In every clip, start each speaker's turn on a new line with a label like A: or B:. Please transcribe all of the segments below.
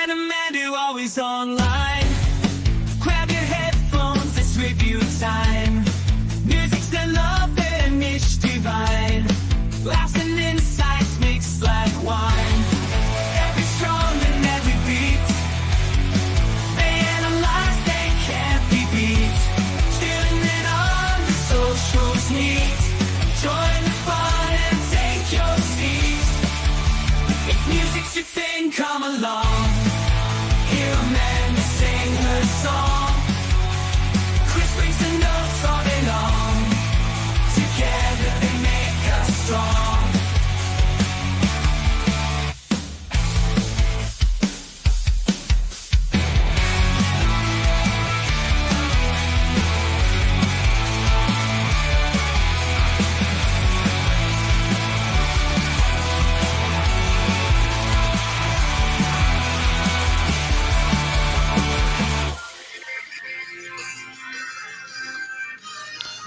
A: and Amanda always online. Grab your headphones, it's review time. Music's the love and niche divine. Laughs and insights mixed like wine. Every strong and every beat. They analyze, they can't be beat. Tuning it on, the socials meet. Join the fun and take your seat. If music's your thing, come along. Hear Amanda sing her song. Kris brings the notes all day long. Together they make us strong.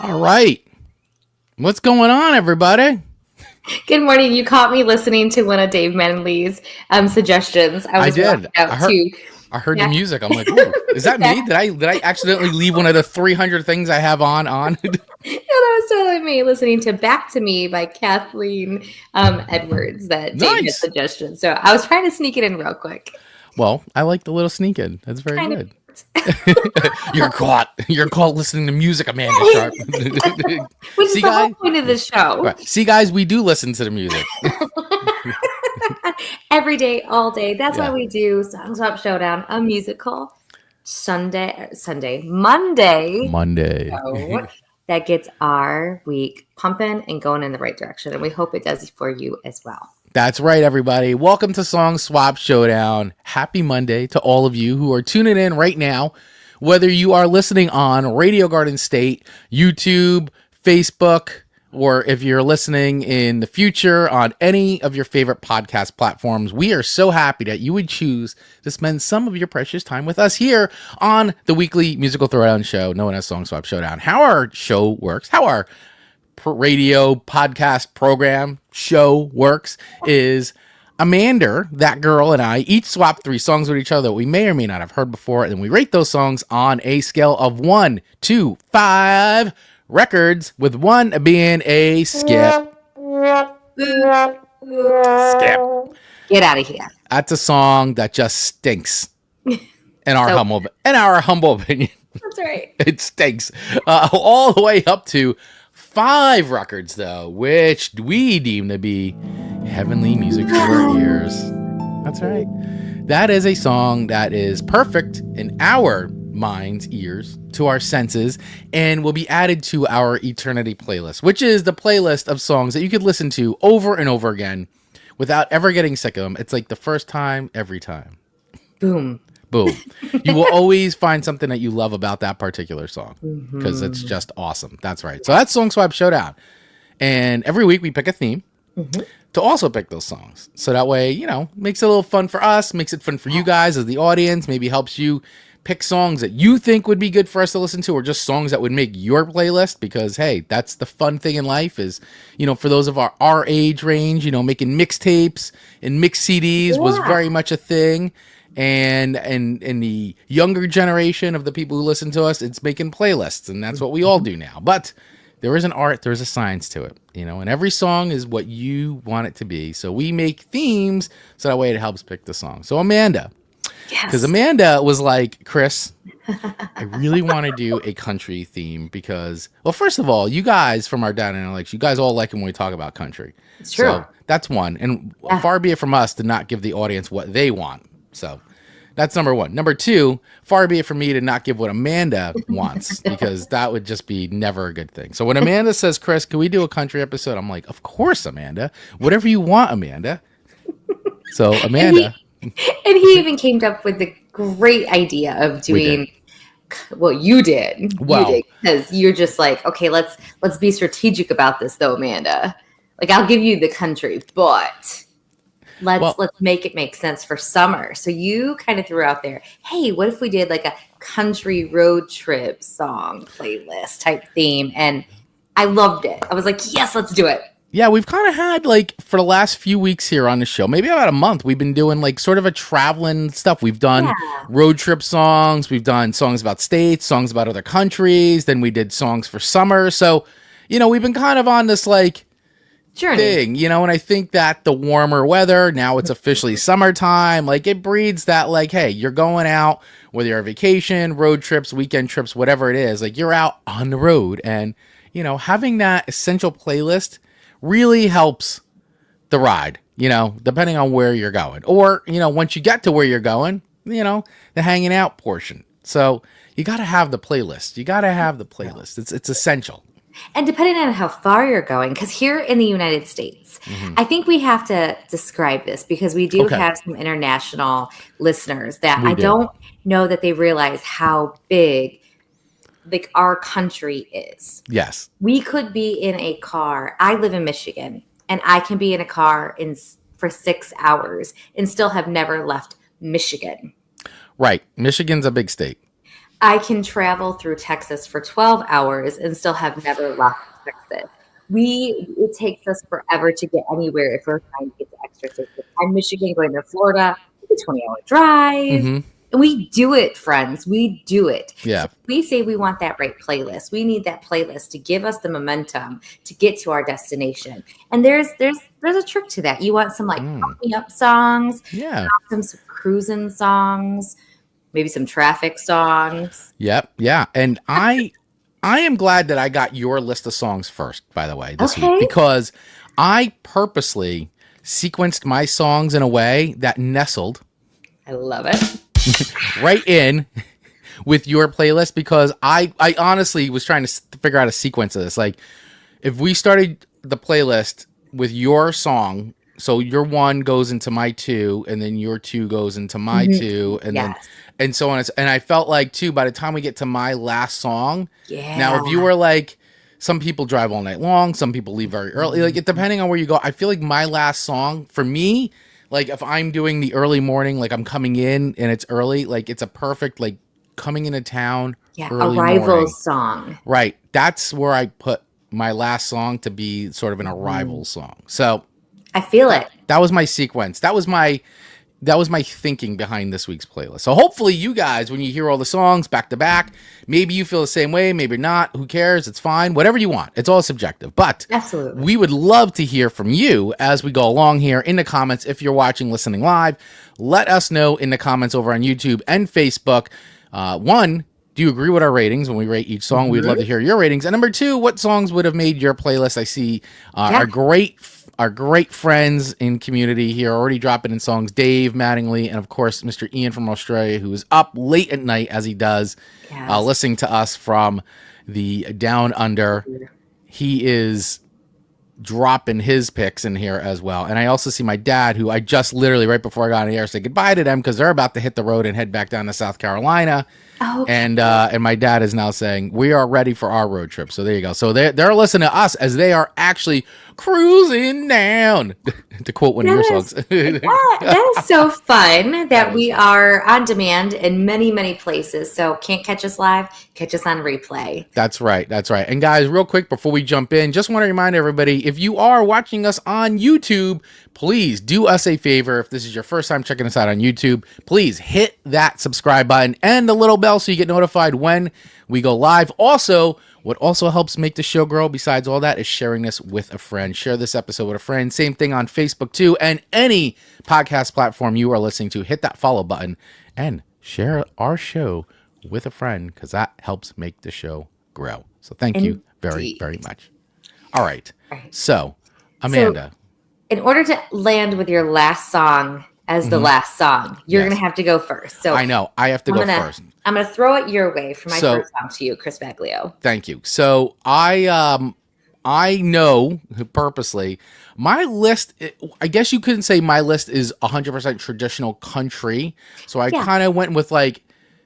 B: All right. What's going on, everybody?
C: Good morning. You caught me listening to one of Dave Manley's suggestions.
B: I did.
C: I
B: heard the music. I'm like, ooh, is that me? Did I accidentally leave one of the 300 things I have on?
C: No, that was totally me listening to Back to Me by Kathleen Edwards that Dave had suggestion. So I was trying to sneak it in real quick.
B: Well, I like the little sneak in. That's very
C: Kind
B: good. You're caught listening to music, Amanda Sharp.
C: Which is the whole point of the show.
B: Right. See, guys, we do listen to the music.
C: Every day, all day. That's why we do Song Swap Showdown, a musical Monday. So that gets our week pumping and going in the right direction. And we hope it does for you as well.
B: That's right, everybody. Welcome to Song Swap Showdown. Happy Monday to all of you who are tuning in right now, whether you are listening on Radio Garden State, YouTube, Facebook, or if you're listening in the future on any of your favorite podcast platforms. We are so happy that you would choose to spend some of your precious time with us here on the weekly musical throwdown show known as Song Swap Showdown. How our show works, how our radio podcast program show works is Amanda, that girl, and I each swap 3 songs with each other that we may or may not have heard before, and we rate those songs on a scale of 1 to 5 records, with 1 being a skip. Skip.
C: Get out of here.
B: That's a song that just stinks. In our humble opinion.
C: That's right.
B: It stinks. All the way up to 5 records, though, which we deem to be heavenly music for your ears. That's right. That is a song that is perfect in our minds, ears, to our senses, and will be added to our Eternity playlist, which is the playlist of songs that you could listen to over and over again without ever getting sick of them. It's like the first time, every time.
C: Boom.
B: Boom. You will always find something that you love about that particular song because it's just awesome. That's right. So that's Song Swap Showdown. And every week we pick a theme to also pick those songs. So that way, makes it a little fun for us, makes it fun for you guys as the audience, maybe helps you pick songs that you think would be good for us to listen to, or just songs that would make your playlist, because hey, that's the fun thing in life is, for those of our age range, making mixtapes and mix CDs was very much a thing. And the younger generation of the people who listen to us, it's making playlists, and that's what we all do now. But there is an art, there's a science to it, and every song is what you want it to be. So we make themes so that way it helps pick the song. So Amanda, because Amanda was like, Kris, I really want to do a country theme because, well, first of all, you guys from our data analytics, you guys all like it when we talk about country.
C: It's true.
B: So that's one. And far be it from us to not give the audience what they want. So that's number 1. Number 2, far be it from me to not give what Amanda wants, because that would just be never a good thing. So when Amanda says, Kris, can we do a country episode? I'm like, of course, Amanda. Whatever you want, Amanda. So Amanda.
C: And he even came up with the great idea of doing well, you did.
B: Well,
C: you did, because you're just like, okay, let's be strategic about this though, Amanda. Like, I'll give you the country, but let's make it make sense for summer. So you kind of threw out there, hey, what if we did like a country road trip song playlist type theme? And I loved it. I was like, yes, let's do it.
B: Yeah, we've kind of had like for the last few weeks here on the show, maybe about a month, we've been doing like sort of a traveling stuff. We've done road trip songs, we've done songs about states, songs about other countries, then we did songs for summer. So, we've been kind of on this like
C: journey
B: thing, and I think that the warmer weather, now it's officially summertime, like it breeds that like, hey, you're going out, whether you're on vacation, road trips, weekend trips, whatever it is, like you're out on the road, and having that essential playlist really helps the ride, depending on where you're going. Or, once you get to where you're going, the hanging out portion. So you got to have the playlist. It's essential.
C: And depending on how far you're going, because here in the United States, I think we have to describe this because we do have some international listeners that I don't know that they realize how big like our country is.
B: Yes.
C: We could be in a car. I live in Michigan, and I can be in a car for 6 hours and still have never left Michigan.
B: Right. Michigan's a big state.
C: I can travel through Texas for 12 hours and still have never left Texas. It takes us forever to get anywhere if we're trying to get to extra Texas. I'm Michigan going to Florida. It's a 20-hour drive. And we do it, friends. We do it.
B: Yeah.
C: So we say we want that right playlist. We need that playlist to give us the momentum to get to our destination. And there's a trick to that. You want some like pump me up songs.
B: Yeah.
C: Some cruising songs. Maybe some traffic songs.
B: Yep. Yeah. And I am glad that I got your list of songs first, by the way, this week, because I purposely sequenced my songs in a way that nestled.
C: I love it.
B: Right in with your playlist, because I honestly was trying to figure out a sequence of this. Like, if we started the playlist with your song, so your one goes into my two, and then your two goes into my two, and then and so on. And I felt like too, by the time we get to my last song, now if you were like, some people drive all night long, some people leave very early, like depending on where you go, I feel like my last song for me, like if I'm doing the early morning, like I'm coming in and it's early, like it's a perfect like coming into town.
C: Yeah,
B: early
C: arrival
B: morning.
C: song.
B: Right. That's where I put my last song to be sort of an arrival song. So
C: I feel it.
B: That was my sequence. That was my thinking behind this week's playlist. So hopefully you guys, when you hear all the songs back to back, maybe you feel the same way, maybe not. Who cares? It's fine. Whatever you want. It's all subjective. But
C: absolutely,
B: we would love to hear from you as we go along here in the comments. If you're watching, listening live, let us know in the comments over on YouTube and Facebook. One, do you agree with our ratings when we rate each song? We'd love to hear your ratings. And number two, what songs would have made your playlist? I see our great friends in community here already dropping in songs. Dave Mattingly, and of course, Mr. Ian from Australia, who is up late at night as he does, listening to us from the down under. He is dropping his picks in here as well. And I also see my dad, who I just literally right before I got on the air said goodbye to them because they're about to hit the road and head back down to South Carolina. And my dad is now saying we are ready for our road trip. So there you go. So they're listening to us as they are actually cruising down, to quote one of your songs.
C: That is so fun that we are on demand in many, many places. So can't catch us live, catch us on replay.
B: That's right. That's right. And guys, real quick before we jump in, just want to remind everybody, if you are watching us on YouTube, please do us a favor. If this is your first time checking us out on YouTube, please hit that subscribe button and the little bell so you get notified when we go live. Also, what also helps make the show grow besides all that is sharing this with a friend. Share this episode with a friend. Same thing on Facebook too, and any podcast platform you are listening to. Hit that follow button and share our show with a friend because that helps make the show grow. So thank you very, very much. All right. So, Amanda.
C: In order to land with your last song as the last song, you're going to have to go first. So
B: I know. I have to go first.
C: I'm going to throw it your way for my first song to you, Kris Baglio.
B: Thank you. So I know purposely my list, I guess you couldn't say my list is 100% traditional country. So I kind of went with like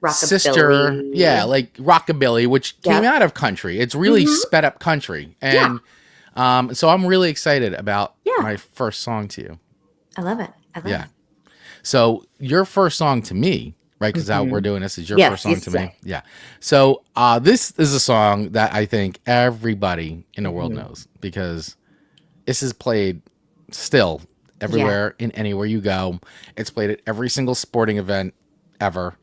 B: sister, like rockabilly, which came out of country. It's really sped up country. And so I'm really excited about my first song to you.
C: I love it. I love it.
B: So your first song to me, right? Because how we're doing this is your first song to me. Yeah. So this is a song that I think everybody in the world knows because this is played still everywhere and anywhere you go. It's played at every single sporting event ever.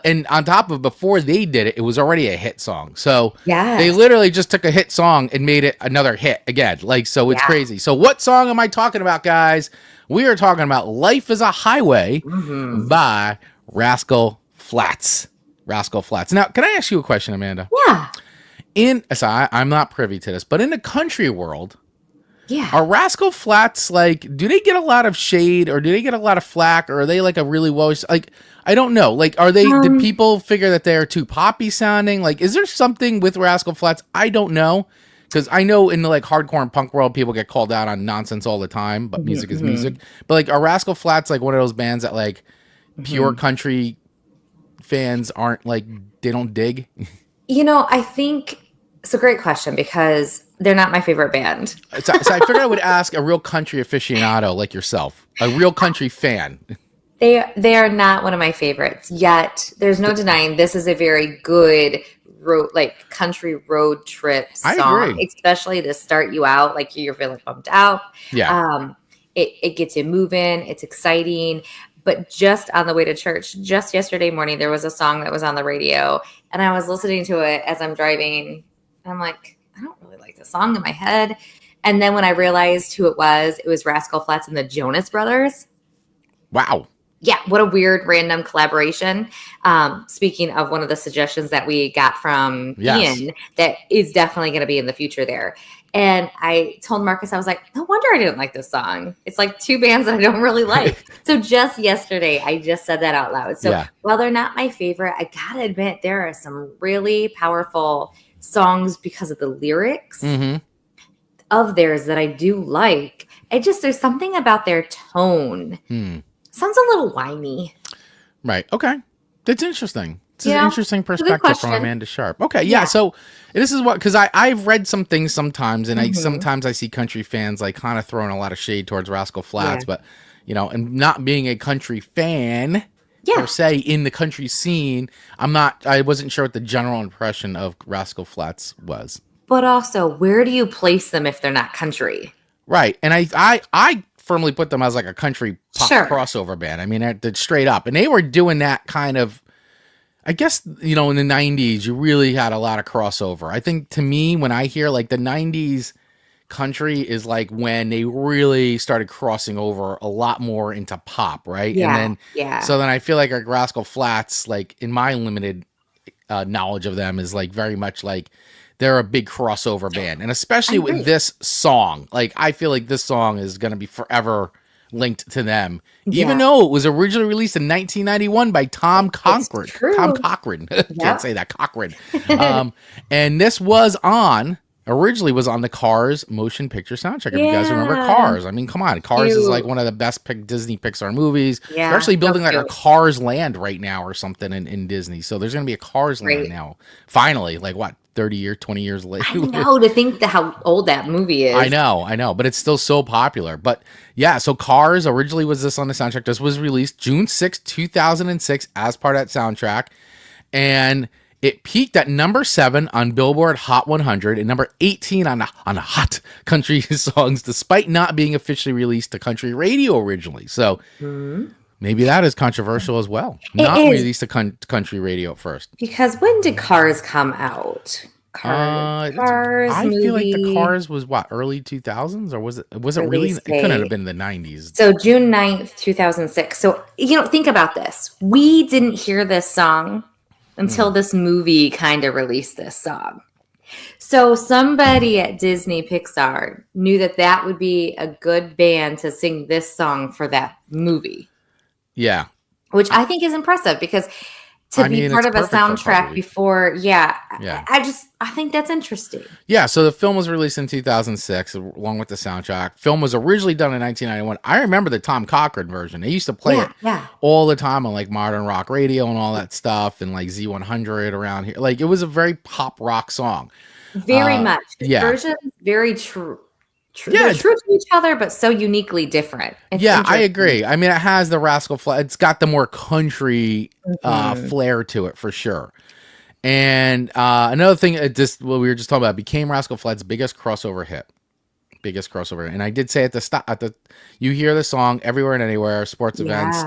B: And on top of before they did it, it was already a hit song. So they literally just took a hit song and made it another hit again. Like, so it's crazy. So what song am I talking about, guys? We are talking about Life is a Highway by RASCAL Flatts. RASCAL Flatts. Now, can I ask you a question, Amanda?
C: Yeah.
B: So I'm not privy to this, but in the country world,
C: yeah,
B: are RASCAL Flatts, like, do they get a lot of shade or do they get a lot of flack, or are they like a really well, like, I don't know. Like, are they, did people figure that they're too poppy sounding? Like, is there something with RASCAL Flatts? I don't know. Because I know in the like hardcore and punk world, people get called out on nonsense all the time, but music is music. But like, are RASCAL Flatts like one of those bands that like pure country fans aren't like, they don't dig?
C: You know, I think it's a great question because they're not my favorite band.
B: So I figured I would ask a real country aficionado like yourself, a real country fan.
C: They are not one of my favorites, yet there's no denying this is a very good country road trip song.
B: I agree.
C: Especially to start you out, like you're feeling pumped out.
B: Yeah.
C: It gets you moving. It's exciting. But just on the way to church, just yesterday morning, there was a song that was on the radio, and I was listening to it as I'm driving. And I'm like, I don't really like the song in my head. And then when I realized who it was RASCAL Flatts and the Jonas Brothers.
B: Wow.
C: Yeah, what a weird random collaboration. Speaking of one of the suggestions that we got from Ian, that is definitely going to be in the future there. And I told Marcus, I was like, no wonder I didn't like this song. It's like two bands that I don't really like. So just yesterday, I just said that out loud. So while they're not my favorite, I got to admit there are some really powerful songs because of the lyrics of theirs that I do like. There's something about their tone. Sounds a little whiny.
B: Right. Okay. That's interesting. It's an interesting perspective from Amanda Sharp. Okay. Yeah. So this is what, because I've read some things sometimes, and sometimes I see country fans like kind of throwing a lot of shade towards RASCAL Flatts, but, you know, and not being a country fan per se in the country scene, I wasn't sure what the general impression of RASCAL Flatts was. But
C: also, where do you place them if they're not country?
B: Right. And I firmly put them as like a country pop crossover band. I mean, they're straight up. And they were doing that kind of, I guess, you know, in the 90s, you really had a lot of crossover. I think to me, when I hear like the 90s country is like when they really started crossing over a lot more into pop, right?
C: Yeah.
B: And then, so then I feel like RASCAL Flatts, like in my limited knowledge of them, is like very much like they're a big crossover band. And especially with this song, like I feel like this song is going to be forever linked to them, even though it was originally released in 1991 by Tom Cochran. Tom Cochran. Can't say that. Cochran. And this originally was on the Cars motion picture soundtrack. If you guys remember Cars. I mean, come on. Cars is like one of the best Disney Pixar movies. They're actually building like a Cars land right now or something in Disney. So there's going to be a Cars land now. Finally, like what? 30 years, 20 years later.
C: I know, to think how old that movie is.
B: I know, but it's still so popular. But yeah, so Cars originally was this on the soundtrack. This was released June 6, 2006 as part of that soundtrack. And it peaked at number 7 on Billboard Hot 100 and number 18 on the Hot Country Songs, despite not being officially released to country radio originally. So maybe that is controversial as well. Not released to country radio at first.
C: Because when did Cars come out? Cars
B: I
C: movie.
B: feel like the Cars was what, early 2000s, or was it really? It couldn't have been the 90s.
C: So June 9th, 2006. So, you know, think about this. We didn't hear this song until this movie kind of released this song. So somebody at Disney Pixar knew that would be a good band to sing this song for that movie.
B: Yeah.
C: Which I think is impressive because to be part of a soundtrack before, I think that's interesting.
B: Yeah, so the film was released in 2006 along with the soundtrack. Film was originally done in 1991. I remember the Tom Cochran version. They used to play it all the time on like modern rock radio and all that stuff, and like Z100 around here. Like it was a very pop rock song.
C: Very much. The version's very true. They're true to each other, but so uniquely different.
B: I agree. I mean, it has the RASCAL Flatts. It's got the more country flair to it for sure. And another thing, what we were just talking about, became RASCAL Flatts' biggest crossover hit. biggest crossover. And I did say at the you hear the song everywhere and anywhere, sports events,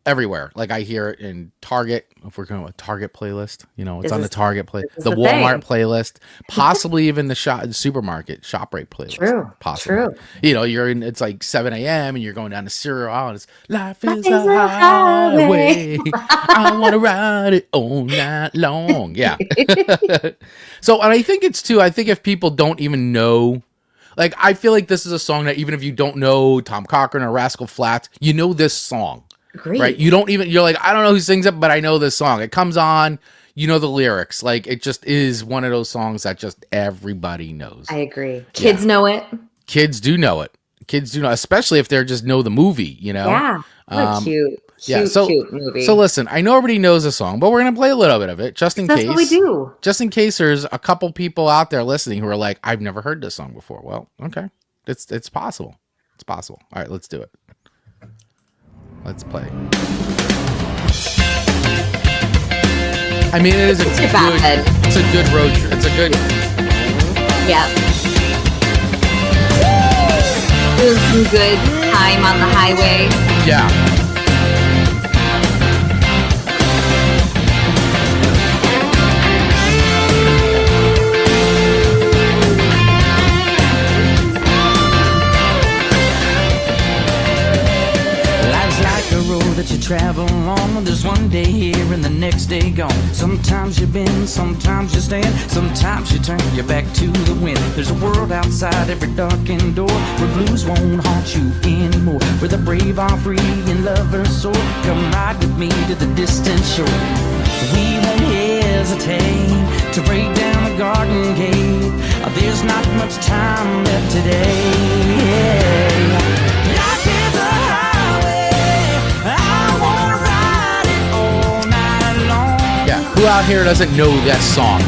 B: everywhere. Like I hear it in Target. If we're going with Target playlist, it's on the Target play, the Walmart playlist, possibly even the supermarket ShopRite playlist.
C: True.
B: Possibly. You're in. It's like 7 a.m. and you're going down to Cereal and it's life is a highway. I want to ride it all night long. Yeah. So, and I think it's too. I think if people don't even know. Like, I feel like this is a song that even if you don't know Tom Cochrane or Rascal Flatts, you know this song.
C: Agreed.
B: Right? You're like, I don't know who sings it, but I know this song. It comes on, you know the lyrics. Like, it just is one of those songs that just everybody knows.
C: I agree. Kids know it.
B: Kids do know it. Kids do know, especially if they just know the movie,
C: Yeah. What a cute movie.
B: So listen, I know everybody knows the song, but we're going to play a little bit of it just in case.
C: That's what we do.
B: Just in case there's a couple people out there listening who are like, I've never heard this song before. Well, okay. It's possible. It's possible. All right, let's do it. Let's play. I mean, it's a good road trip. It's a good.
C: Yeah. Doing some good time on the highway.
B: Yeah.
A: That you travel on. There's one day here and the next day gone. Sometimes you bend, sometimes you stand, sometimes you turn your back to the wind. There's a world outside every darkened door where blues won't haunt you anymore, where the brave are free and lovers soar. Come ride with me to the distant shore. We won't hesitate to break down the garden gate. There's not much time left today. Life is a
B: who out here doesn't know that song?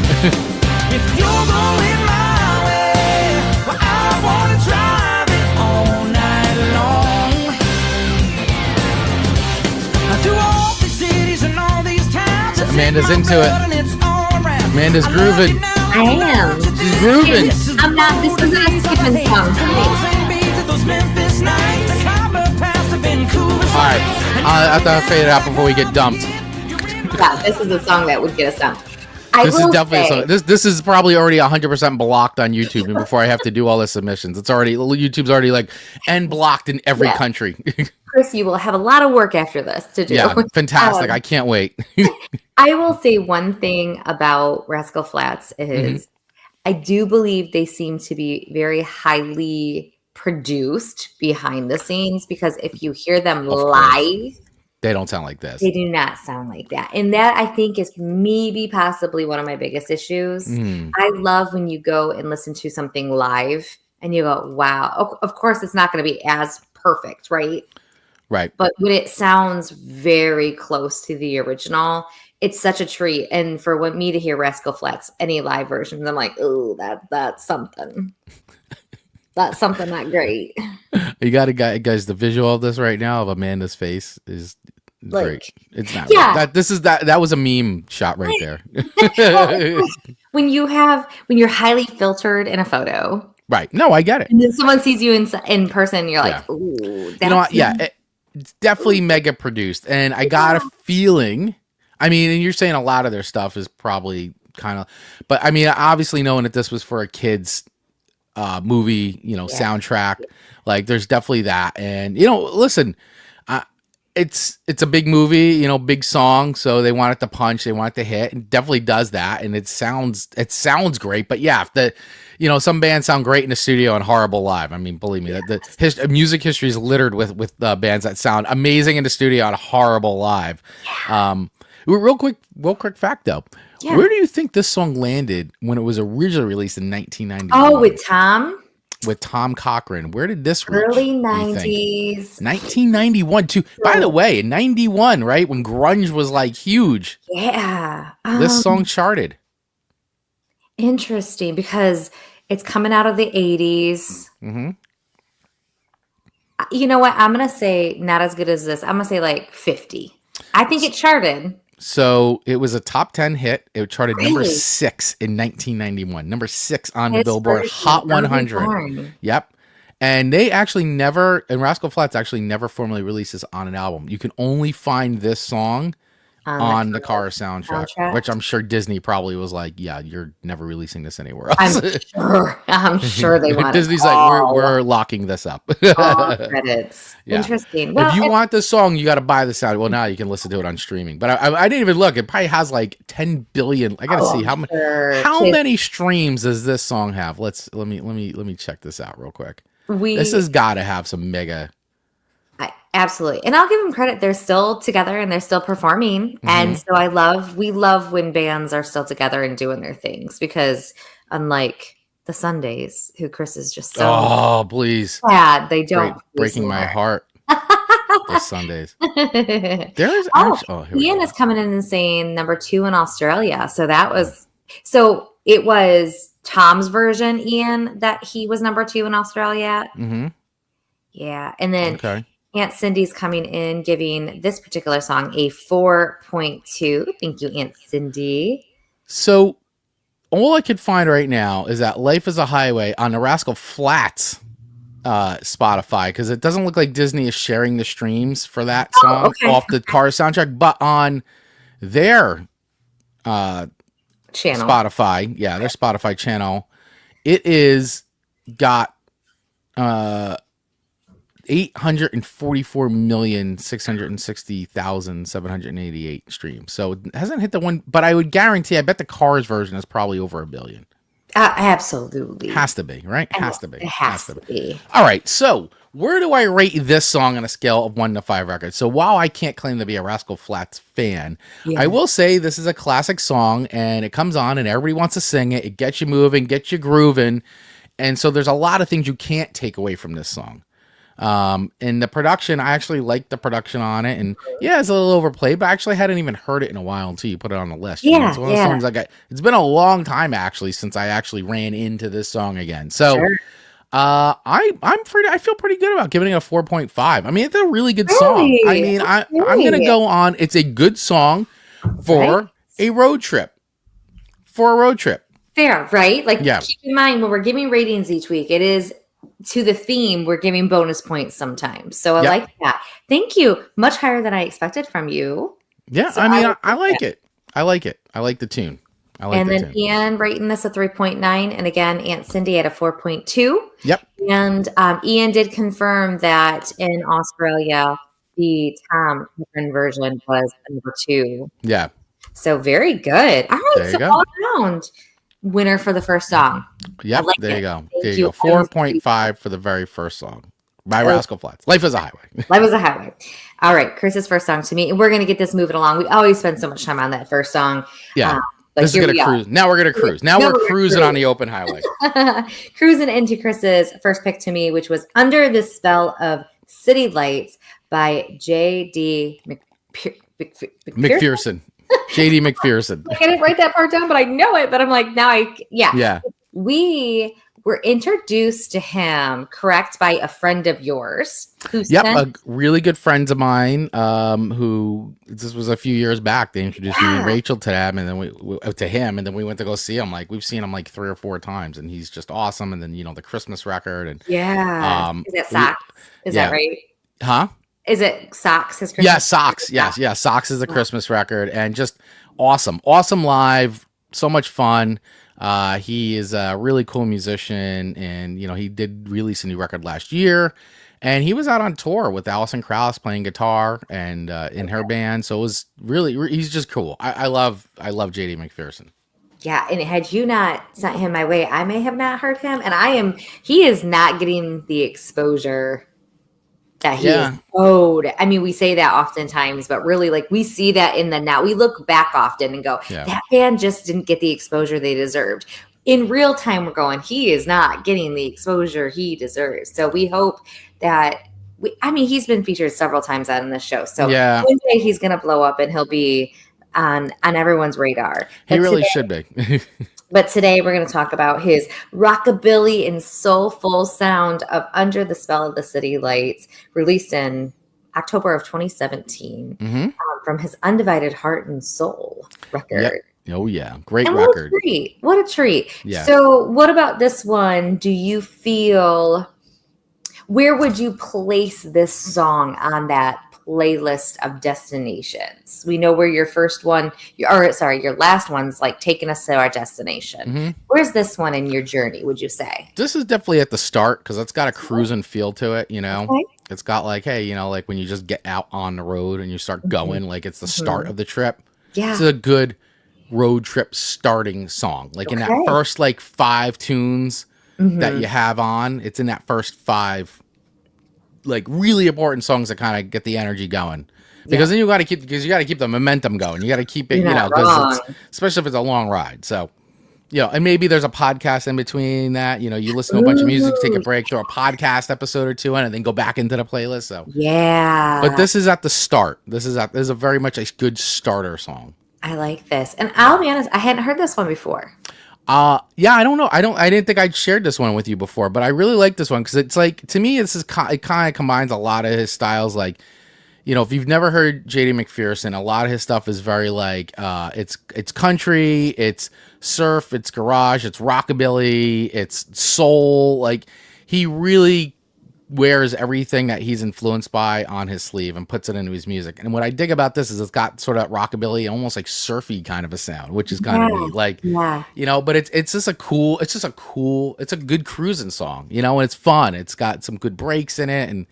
A: If you're going my way, well, I want to drive it all night long. Through all these cities and all these towns.
B: Amanda's into it. Amanda's grooving.
C: I am.
B: She's grooving.
C: I'm not. This is not a skipping song for me.
B: All right. I have to fade it out before we get dumped.
C: Yeah, this is a song that would get us dumped.
B: This is definitely a song. This is probably already 100% blocked on YouTube, and before I have to do all the submissions, YouTube's already like and blocked in every country.
C: Kris, you will have a lot of work after this to do.
B: Yeah, fantastic! I can't wait.
C: I will say one thing about Rascal Flatts is I do believe they seem to be very highly produced behind the scenes, because if you hear them live,
B: they don't sound like this.
C: They do not sound like that. And that, I think, is maybe possibly one of my biggest issues. I love when you go and listen to something live and you go, wow. Of course, it's not going to be as perfect, right?
B: Right.
C: But when it sounds very close to the original, it's such a treat. And for me to hear Rascal Flatts, any live versions, I'm like, oh, that's something. That's something not great.
B: You got to guys, the visual of this right now of Amanda's face is
C: like,
B: great. It's not that was a meme shot right there.
C: when you're highly filtered in a photo.
B: Right. No, I get it.
C: And then someone sees you in person, you're like, ooh, that's
B: it's definitely mega produced. And I got a feeling, I mean, and you're saying a lot of their stuff is probably kind of, but I mean, obviously knowing that this was for a kid's movie, soundtrack, like there's definitely that. And listen, it's a big movie, big song, so they want it to punch, they want it to hit. It definitely does that, and it sounds great. But yeah, if some bands sound great in the studio and horrible live. I mean, believe me, the music history is littered with bands that sound amazing in the studio and horrible live. Real quick fact though. Yeah. Where do you think this song landed when it was originally released in 1991?
C: Oh, with Tom?
B: With Tom Cochrane. Where did this reach?
C: Early 90s.
B: 1991 too. Sure. By the way, in 91, right? When grunge was like huge.
C: Yeah.
B: This song charted.
C: Interesting, because it's coming out of the 80s.
B: Mm-hmm.
C: You know what? I'm going to say not as good as this. I'm going to say like 50. I think it charted.
B: So it was a top 10 hit. It charted number
C: Really?
B: 6 in 1991. Number 6 on the
C: His
B: Billboard
C: version,
B: Hot
C: early
B: 100.
C: born.
B: Yep. And they actually never, and Rascal Flatts actually never formally released this on an album. You can only find this song on the car soundtrack, which I'm sure Disney probably was like, yeah, you're never releasing this anywhere else.
C: I'm sure they want
B: Disney's
C: it
B: like, we're locking this up.
C: all credits.
B: Yeah.
C: Interesting. Well,
B: if you want this song, you got to buy the sound. Well, now you can listen to it on streaming. But I didn't even look. It probably has like 10 billion. I got to see how many streams does this song have? Let me check this out real quick. This has got to have some mega.
C: Absolutely. And I'll give them credit. They're still together and they're still performing. And so we love when bands are still together and doing their things, because unlike the Sundays, who KRIS is just so
B: please
C: sad, they don't
B: breaking my heart. The Sundays. There's
C: Ian is coming in and saying number 2 in Australia. So it was Tom's version, Ian, that he was number 2 in Australia.
B: Mm-hmm.
C: Yeah. And then Aunt Cindy's coming in, giving this particular song a 4.2. Thank you, Aunt Cindy.
B: So all I could find right now is that Life is a Highway on the Rascal Flatts Spotify, because it doesn't look like Disney is sharing the streams for that song off the car soundtrack, but on their
C: channel,
B: Spotify, their Spotify channel, it is got 844,660,788 streams. So it hasn't hit the one, but I would guarantee, I bet the Cars version is probably over 1 billion.
C: Absolutely.
B: Has to be, right? Has to be.
C: It has to be.
B: All right. So where do I rate this song on a scale of 1 to 5 records? So while I can't claim to be a Rascal Flatts fan, I will say this is a classic song, and it comes on and everybody wants to sing it. It gets you moving, gets you grooving. And so there's a lot of things you can't take away from this song. And the production, I actually like the production on it, and it's a little overplayed, but I actually hadn't even heard it in a while until you put it on the list.
C: Yeah,
B: it's one of those songs it's been a long time actually since I actually ran into this song again. So I feel pretty good about giving it a 4.5. I mean, it's a really good song. I mean, I'm gonna go on. It's a good song for a road trip.
C: Fair, right? Like, keep in mind when we're giving ratings each week, it is to the theme. We're giving bonus points sometimes. So I like that. Thank you. Much higher than I expected from you.
B: Yeah, so I mean, I like it. I like it. I like the tune.
C: And then Ian rating this a 3.9. And again, Aunt Cindy at a 4.2.
B: Yep.
C: And Ian did confirm that in Australia, the Tom version was number 2.
B: Yeah.
C: So very good. All right. So all around winner for the first song.
B: Yep. There you go. There you go. 4.5 for the very first song by Rascal Flatts. Life is a Highway.
C: Life is a Highway. All right. KRIS's first song to me. And we're going to get this moving along. We always spend so much time on that first song.
B: Yeah. This is going to cruise. Now we're going to cruise. Now we're cruising on the open highway.
C: Cruising into KRIS's first pick to me, which was Under the Spell of City Lights by J.D.
B: McPherson. J.D. McPherson.
C: I didn't write that part down, but I know it. But I'm like, yeah. We were introduced to him, correct, by a friend of yours.
B: A really good friends of mine. Who this was a few years back. They introduced me and Rachel to them, and then we to him, and then we went to go see him. Like we've seen him like 3 or 4 times, and he's just awesome. And then the Christmas record, and
C: is that Socks? Is that right?
B: Huh?
C: Is it Socks? His Christmas
B: Socks. Yes, Socks is a Christmas record, and just awesome live. So much fun. He is a really cool musician, and he did release a new record last year, and he was out on tour with Alison Krauss playing guitar and in her band. So it was he's just cool. I love JD McPherson.
C: Yeah, and had you not sent him my way, I may have not heard him, and he is not getting the exposure that he is owed. I mean, we say that oftentimes, but really, like, we see that in the now. We look back often and go, that band just didn't get the exposure they deserved. In real time, we're going, he is not getting the exposure he deserves. So we hope that, he's been featured several times on this show. So one day he's going to blow up and he'll be on everyone's radar.
B: He really should be.
C: But today we're going to talk about his rockabilly and soulful sound of Under the Spell of the City Lights, released in October of 2017
B: Mm-hmm.
C: from his Undivided Heart and Soul record.
B: Yep. Oh yeah, great
C: And
B: record.
C: what a treat. What a treat.
B: Yeah.
C: So what about this one? Do you feel, where would you place this song on that playlist of destinations? We know where your first one, your last one's like taking us to our destination.
B: Mm-hmm.
C: Where's this one in your journey, would you say?
B: This is definitely at the start because it's got a cruising feel to it, you know.
C: Okay.
B: It's got like, hey, you know, like when you just get out on the road and you start going, like it's the start of the trip.
C: Yeah.
B: It's a good road trip starting song. Like in that first like 5 tunes that you have on, it's in that first 5 like really important songs that kind of get the energy going. Because then you got to keep the momentum going. You got to keep it, you know, because especially if it's a long ride. So, you know, and maybe there's a podcast in between that, you know, you listen to a bunch of music, take a break, throw a podcast episode or two in, and then go back into the playlist. So
C: yeah.
B: But this is at the start. This is a very much a good starter song.
C: I like this. And I'll be honest, I hadn't heard this one before.
B: Yeah, I don't know. I didn't think I'd shared this one with you before, but I really like this one because it's like, to me, it kind of combines a lot of his styles. Like, you know, if you've never heard JD McPherson, a lot of his stuff is very like, it's country, it's surf, it's garage, it's rockabilly, it's soul. Like, he really wears everything that he's influenced by on his sleeve and puts it into his music. And what I dig about this is it's got sort of rockabilly, almost like surfy kind of a sound, which is kind of neat. Like, you know, but it's a good cruising song, you know, and it's fun. It's got some good breaks in it, and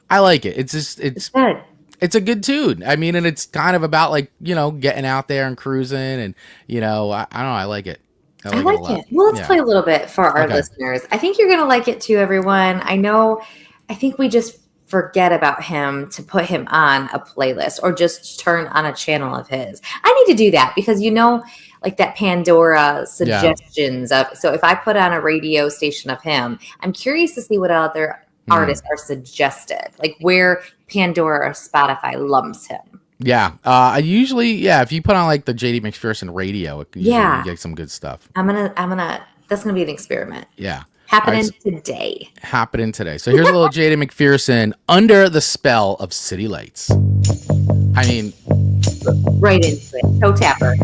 B: I like it. It's
C: good.
B: It's a good tune. I mean, and it's kind of about like, you know, getting out there and cruising, and, you know, I don't know. I like it.
C: I like it. Well, let's play a little bit for our listeners. I think you're going to like it too, everyone. I think we just forget about him to put him on a playlist or just turn on a channel of his. I need to do that because, you know, like that Pandora suggestions of, so if I put on a radio station of him, I'm curious to see what other artists are suggested, like where Pandora or Spotify lumps him.
B: Yeah. I usually, if you put on like the JD McPherson radio, you get some good stuff.
C: That's gonna be an experiment.
B: Yeah.
C: Happening today.
B: So here's a little JD McPherson, Under the Spell of City Lights. I mean,
C: right into it. Toe tapper.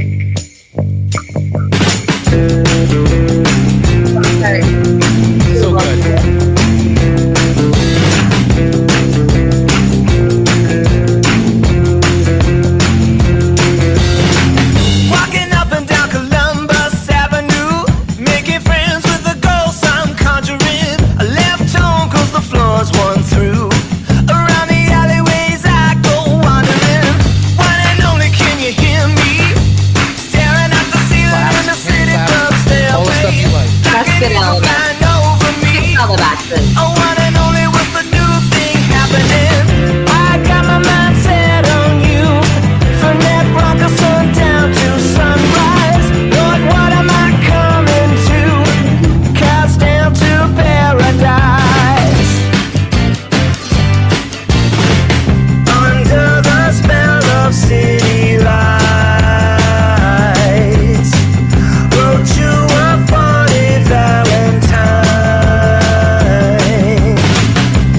B: So good.
C: Good element. Ticks all the boxes.
A: Oh, one and only, what's the new thing happening? I got my mind set on you. From that rock of sun down to sunrise. Lord, what am I coming to? Cast down to paradise. Under the spell of city lights. Wrote you a funny Valentine.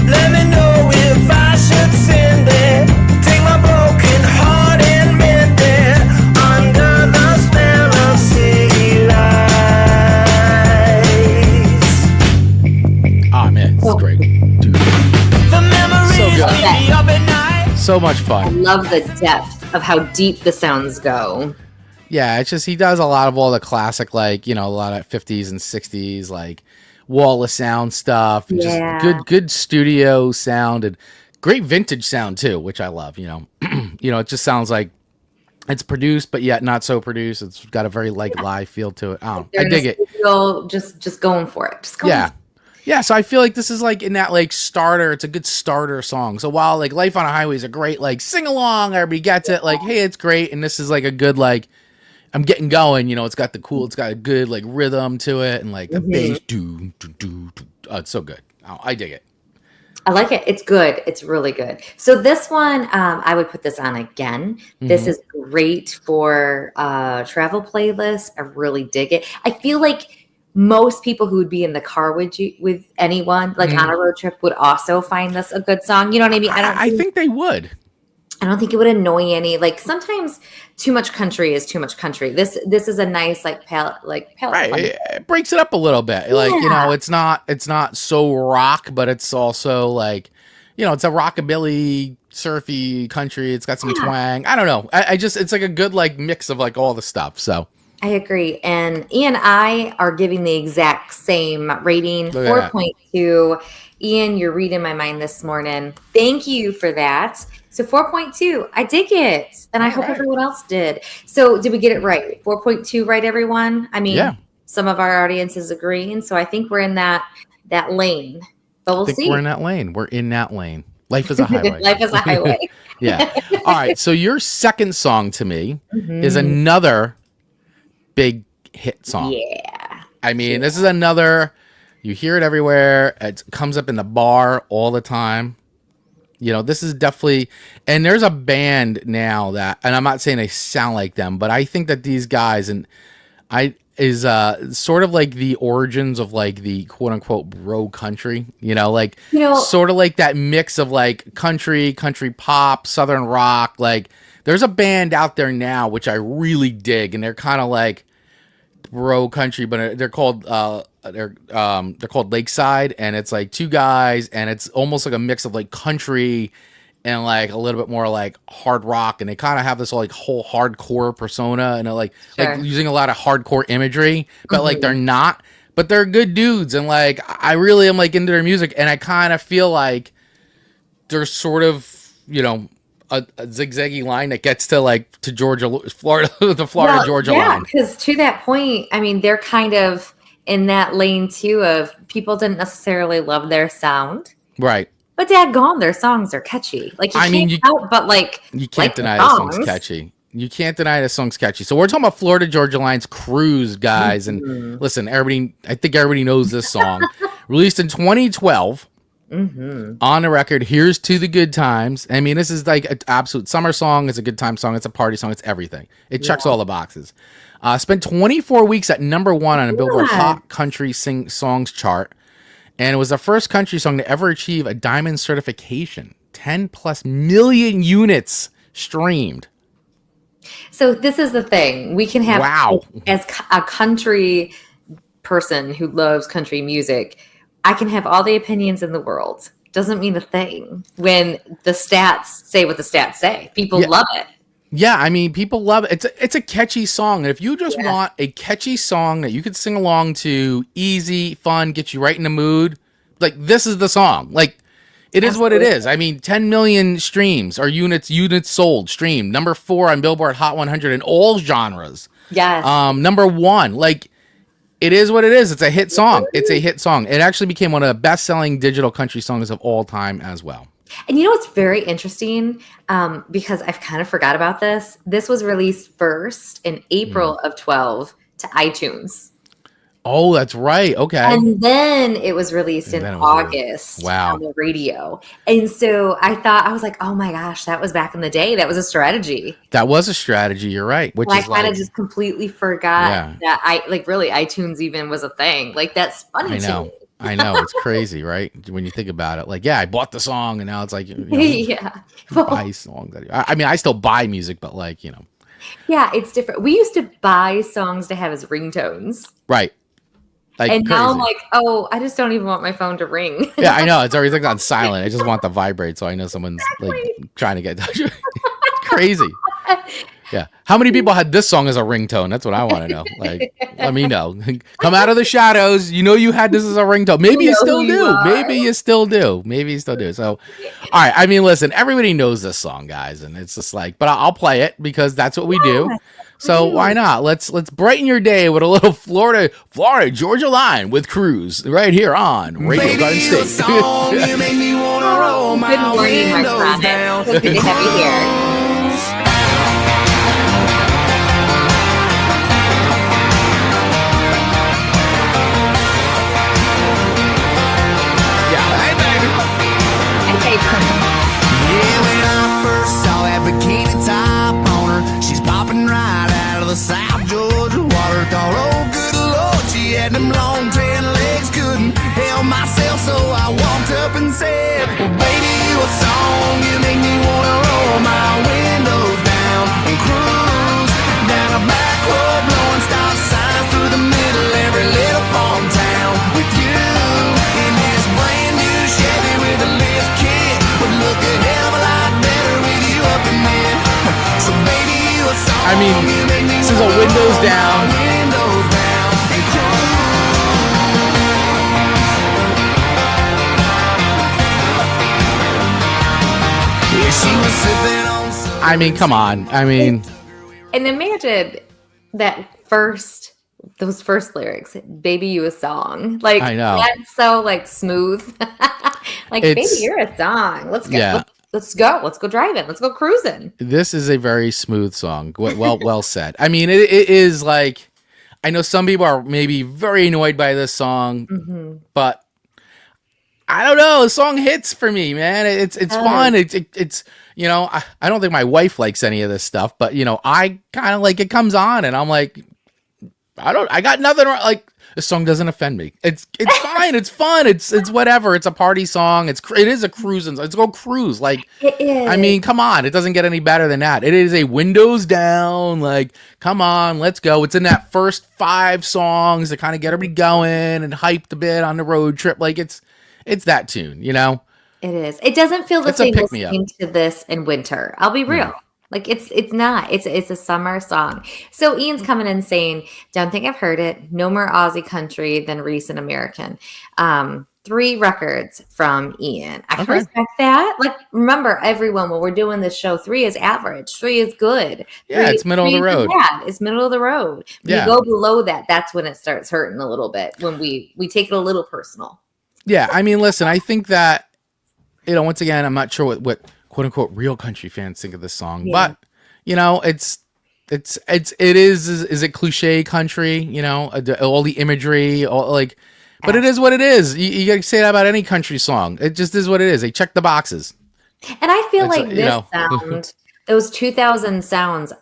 A: Let me know if I should send it. Take my broken heart and mend it. Under the spell of city lights.
B: Ah, man, this is great. Dude.
A: The memories
B: So good.
A: keep me up at night.
B: So much
C: I
B: fun.
C: love the depth of how deep the sounds go.
B: Yeah, it's just he does a lot of all the classic, like, you know, a lot of 50s and 60s, like wall of sound stuff. And just good studio sound and great vintage sound too, which I love. You know, it just sounds like it's produced, but yet not so produced. It's got a very like live feel to it. I dig it.
C: Just going for it. Just going.
B: Yeah, so I feel like this is like in that like starter, it's a good starter song. So while like Life on a Highway is a great like sing along, everybody gets it, like, hey, it's great, and this is like a good like I'm getting going, you know, it's got a good like rhythm to it and like the bass do. It's so good. I dig it.
C: I like it. It's good. It's really good. So this one, I would put this on again. This is great for travel playlists. I really dig it. I feel like most people who would be in the car with anyone, like on a road trip, would also find this a good song. You know what I mean?
B: I think they would.
C: I don't think it would annoy any. Like sometimes too much country is too much country. This is a nice palette.
B: Right. It breaks it up a little bit. Like, you know, it's not so rock, but it's also like, you know, it's a rockabilly, surfy country. It's got some twang. I don't know. I just, it's like a good like mix of like all the stuff. So
C: I agree. And Ian and I are giving the exact same rating, 4.2. Ian, you're reading my mind this morning. Thank you for that. So 4.2, I dig it. And I hope everyone else did. So did we get it right? 4.2 right, everyone? I mean, some of our audience is agreeing. So I think we're in that lane. But we'll see.
B: We're in that lane. We're in that lane. Life is a highway.
C: Life is a highway.
B: Yeah. All right. So your second song to me is another big hit song.
C: Yeah.
B: I mean, this is another, you hear it everywhere. It comes up in the bar all the time. You know, this is definitely, and there's a band now that, and I'm not saying they sound like them, but I think that these guys is sort of like the origins of like the quote unquote bro country, you know, like sort of like that mix of like country pop, southern rock. Like there's a band out there now which I really dig, and they're kind of like bro country, but they're called Lakeside, and it's like two guys, and it's almost like a mix of like country and like a little bit more like hard rock, and they kind of have this like whole hardcore persona, and like using a lot of hardcore imagery, but like they're not, but they're good dudes, and like I really am like into their music, and I kind of feel like there's sort of, you know, a zigzaggy line that gets to like to Florida, the Georgia line.
C: Because to that point, I mean, they're kind of in that lane too of people didn't necessarily love their sound,
B: right?
C: But daggone, their songs are catchy. Like you can't
B: deny the song's catchy. You can't deny the song's catchy. So we're talking about Florida Georgia Line's Cruise, guys. And listen, I think everybody knows this song. Released in 2012. On the record, Here's to the Good Times. I mean, this is like an absolute summer song. It's a good time song. It's a party song. It's everything. It checks all the boxes. Spent 24 weeks at #1 on a Billboard Hot Country Songs chart. And it was the first country song to ever achieve a diamond certification. 10+ million units streamed.
C: So this is the thing. We can have, as a country person who loves country music, I can have all the opinions in the world. Doesn't mean a thing when the stats say what the stats say. People love it.
B: Yeah, I mean, people love it. It's a catchy song. And if you just want a catchy song that you could sing along to, easy, fun, get you right in the mood, like this is the song. Like it is what it is. I mean, 10 million streams or units sold, streamed. #4 on Billboard Hot 100 in all genres.
C: Yes.
B: #1. Like it is what it is. It's a hit song. It's a hit song. It actually became one of the best-selling digital country songs of all time as well.
C: And you know what's very interesting, because I've kind of forgot about this. This was released first in April of 12 to iTunes.
B: Oh, that's right. Okay.
C: And then it was released in August on the radio. And so I was like, oh my gosh, that was back in the day. That was a strategy.
B: That was a strategy. You're right. Which
C: I kind of just completely forgot that really iTunes even was a thing. Like that's funny to me.
B: I know. It's crazy, right? When you think about it. Like, I bought the song, and now it's like, you know, buy songs. I mean, I still buy music, but like, you know.
C: Yeah, it's different. We used to buy songs to have as ringtones.
B: Right. Like
C: and now I'm like, oh, I just don't even want my phone to ring.
B: Yeah, I know. It's always like on silent. I just want the vibrate so I know someone's like trying to get in touch with me. Crazy. Yeah. How many people had this song as a ringtone? That's what I want to know. Like, let me know. Come out of the shadows. You know you had this as a ringtone. Maybe you still do. Maybe you still do. Maybe you still do. So, all right. I mean, listen, everybody knows this song, guys. And it's just like, but I'll play it because that's what we do. So why not? Let's brighten your day with a little Florida Georgia Line with KRIS right here on Radio Garden State.
C: Good morning, my friend. Good to have you here.
D: South Georgia water, thought, oh good Lord, she had them long
A: said, well, baby, you a song. You make me wanna roll my windows down and cruise down a back road, blowing stop signs through the middle every little farm town with you in this brand new Chevy with a lift kit. Would look a hell of a lot better with you up in there. So baby, you a song.
B: I mean, this is a windows down.
A: Windows down and cruise. Yeah, she was sipping on some.
B: I mean, come on. I mean,
C: And imagine those first lyrics, "Baby, you a song." Like,
B: I know.
C: that's so like smooth. Like, baby, you're a song. Let's go.
B: Yeah.
C: Let's go. Let's go driving. Let's go cruising.
B: this is a very smooth song. Well said. I mean, it is like, I know some people are maybe very annoyed by this song, but I don't know. The song hits for me, man. It's fun. It's you know, I don't think my wife likes any of this stuff, but you know, I kind of like, it comes on and I'm like, I got nothing wrong. Like, this song doesn't offend me. It's fine. It's fun. It's whatever. It's a party song. It is a cruising. Let's go cruise. Like,
C: It is.
B: I mean, come on. It doesn't get any better than that. It is a windows down. Like, come on, let's go. It's in that first 5 songs to kind of get everybody going and hyped a bit on the road trip. Like, it's that tune, you know?
C: It is. It doesn't feel the
B: It's a
C: same
B: pick-me-up.
C: listening to this in winter. I'll be real. Like, it's not. It's a summer song. So Ian's coming in saying, "Don't think I've heard it. No more Aussie country than recent American." 3 records from Ian. I can
B: Okay.
C: respect that. Like, remember, everyone, when we're doing this show, 3 is average. 3 is good.
B: Yeah, it's middle of the
C: 3 is
B: road.
C: bad. It's middle of the road. When
B: Yeah.
C: you go below that, that's when it starts hurting a little bit. When we take it a little personal.
B: Yeah, I mean, listen, I think that, you know, once again, I'm not sure what quote unquote real country fans think of this song, but you know, is it cliche country, you know, all the imagery, all like, but it is what it is. You gotta say that about any country song. It just is what it is. They check the boxes.
C: And I feel
B: It's,
C: like
B: you
C: this
B: know.
C: sound, those 2000 sounds,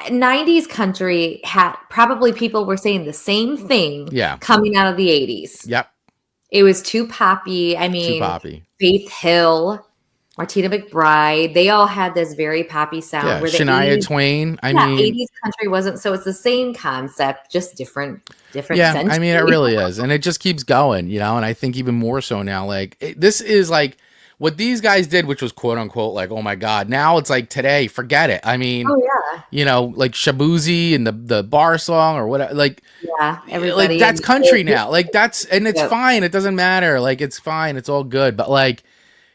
C: 90s country had probably people were saying the same thing
B: Yeah.
C: coming out of the 80s.
B: Yep.
C: It was too poppy. I mean,
B: Too poppy.
C: Faith Hill, Martina McBride, they all had this very poppy sound.
B: Yeah.
C: Where the
B: Shania
C: 80s,
B: Twain. I mean,
C: 80s country wasn't. So it's the same concept, just different
B: yeah,
C: century.
B: I mean, it really is. And it just keeps going, you know, and I think even more so now, like this is like what these guys did, which was quote unquote, like, oh my God, now it's like today, forget it. I mean,
C: Oh yeah,
B: you know, like Shabuzi and the bar song or whatever, like,
C: yeah. Everybody
B: like that's
C: in-
B: country now. Like that's, and it's
C: Yep.
B: fine. It doesn't matter. Like, it's fine. It's all good. But like,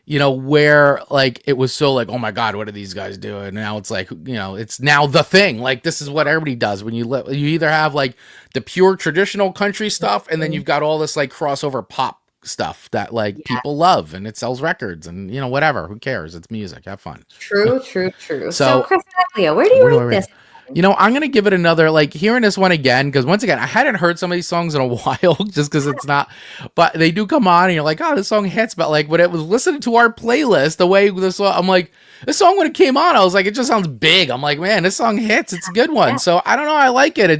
B: you know, where like it was so like, oh my God, what are these guys doing? Now it's like, you know, it's now the thing. Like, this is what everybody does when you either have like the pure traditional country stuff, and then you've got all this like crossover pop stuff that like people love, and it sells records, and you know, whatever. Who cares? It's music. Have fun.
C: True.
B: So,
C: So Chris Leo, where do you rate this?
B: You know, I'm going to give it another, like, hearing this one again, because once again, I hadn't heard some of these songs in a while, just because it's not, but they do come on, and you're like, oh, this song hits, but, like, when it was listening to our playlist, the way this song, I'm like, this song, when it came on, I was like, it just sounds big. I'm like, man, this song hits. It's a good one. So, I don't know, I like it.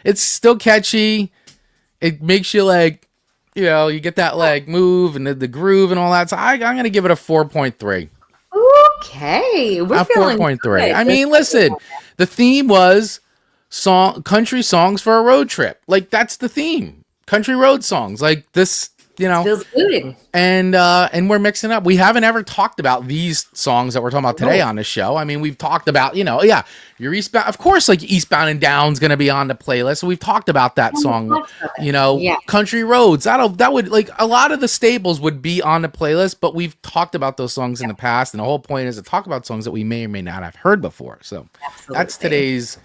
B: It's still catchy. It makes you, like, you know, you get that, like, move, and the groove, and all that. So, I'm going to give it a 4.3.
C: Okay, we're
B: A
C: feeling
B: 4.3.
C: good.
B: I mean, listen, the theme was country songs for a road trip. Like, that's the theme. Country road songs. Like this, you know.
C: Feels good.
B: And we're mixing up. We haven't ever talked about these songs that we're talking about today on the show. I mean, we've talked about, you know, your Eastbound, of course, like Eastbound and Down's going to be on the playlist. So we've talked about that song, you know, Country Roads. That would, like, a lot of the staples would be on the playlist, but we've talked about those songs in the past. And the whole point is to talk about songs that we may or may not have heard before. So that's today's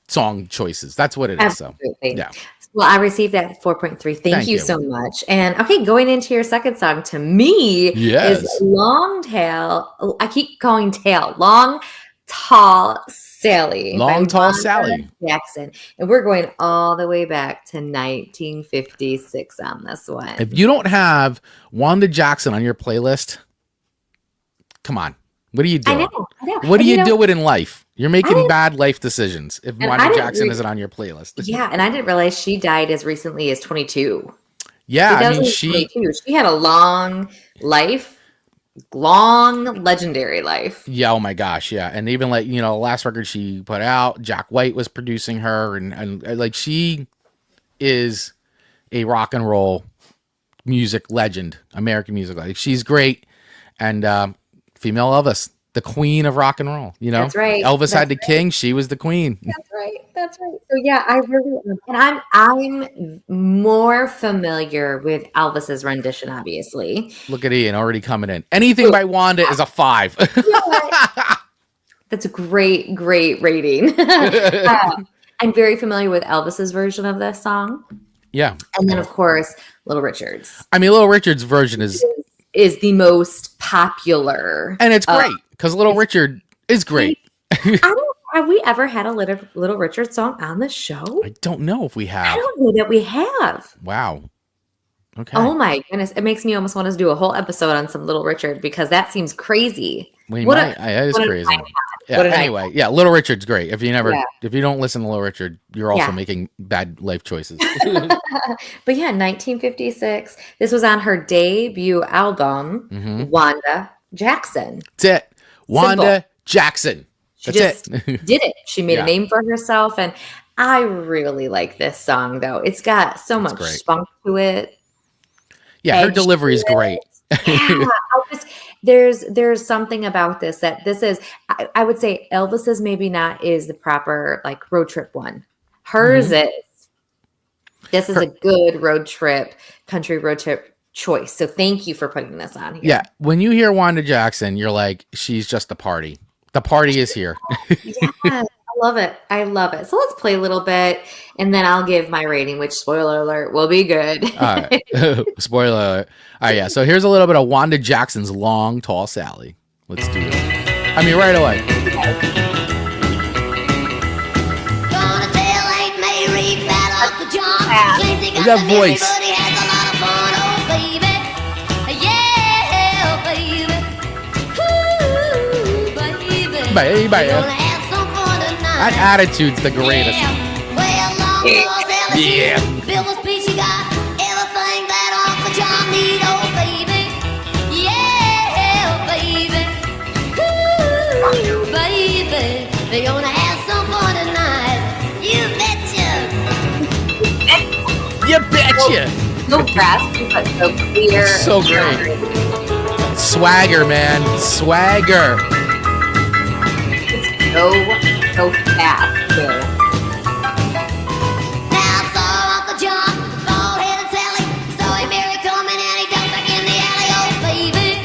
B: song choices. That's what it is.
C: Absolutely.
B: So, yeah.
C: Well, I received that 4.3. Thank you so much. And okay, going into your second song, to me is Long Tail. I keep calling tail. Long Tall Sally.
B: Long Tall Sally.
C: Jackson. And we're going all the way back to 1956 on this one.
B: If you don't have Wanda Jackson on your playlist, come on. What are you doing?
C: I know.
B: What are you doing in life? You're making bad life decisions if Wanda Jackson isn't on your playlist.
C: Yeah, and I didn't realize she died as recently as 22.
B: Yeah, I mean, she
C: had a long life, long legendary life.
B: Yeah, oh my gosh, yeah. And even like, you know, last record she put out, Jack White was producing her, and like she is a rock and roll music legend, American music legend. She's great. And female Elvis, the queen of rock and roll, you know?
C: That's right.
B: Elvis had the king, she was the queen.
C: That's right. That's right. So yeah, I really and I'm more familiar with Elvis's rendition, obviously.
B: Look at Ian already coming in. Anything by Wanda is a 5.
C: That's a great rating. I'm very familiar with Elvis's version of this song.
B: Yeah.
C: And then of course, Little Richard's.
B: I mean, Little Richard's version is
C: the most popular.
B: And it's great because Little Richard is great.
C: Have we ever had a Little Richard song on the show?
B: I don't know if we have.
C: I don't know that we have.
B: Wow. Okay.
C: Oh my goodness. It makes me almost want to do a whole episode on some Little Richard because that seems crazy.
B: That is crazy. Yeah, anyway, yeah, Little Richard's great. If you don't listen to Little Richard, you're also making bad life choices.
C: But yeah, 1956. This was on her debut album, Wanda Jackson.
B: That's it. Wanda Jackson.
C: She just did it. She made a name for herself. And I really like this song, though. It's got so much spunk to it.
B: Yeah, her delivery is great.
C: Yeah, there's something about this is, I would say Elvis's maybe not is the proper like road trip one. Hers is. This is a good country road trip choice. So thank you for putting this on here.
B: Yeah, when you hear Wanda Jackson, you're like, she's just the party. The party is here.
C: Yes, I love it. I love it. So let's play a little bit, and then I'll give my rating, which, spoiler alert, will be good.
B: All right. Spoiler alert. All right, yeah. So here's a little bit of Wanda Jackson's Long, Tall Sally. Let's do it. I mean, right away.
D: Gonna tell Aunt Mary about Uncle John.
B: Look at that voice. Baby. That attitude's the greatest. Yeah.
D: Bill was peachy, got everything that Uncle John need, oh baby. Yeah, baby. Ooh, baby. They're gonna have some fun tonight. You betcha.
B: You betcha.
C: So raspy, but so clear.
B: So great. Swagger, man. Swagger.
C: So fast too.
D: Now saw Uncle John, bald-headed Sally, saw him Mary coming and he ducked back in the alley. Oh baby,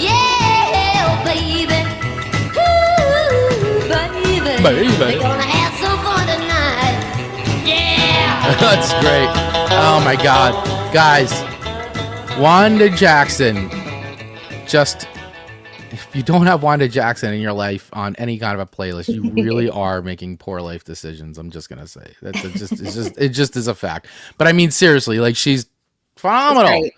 D: yeah, oh baby, ooh baby, they're gonna have some fun tonight. Yeah,
B: That's great. Oh my God, guys, Wanda Jackson. Just if you don't have Wanda Jackson in your life on any kind of a playlist, you really are making poor life decisions. I'm just gonna say it just is a fact. But I mean, seriously, like she's phenomenal.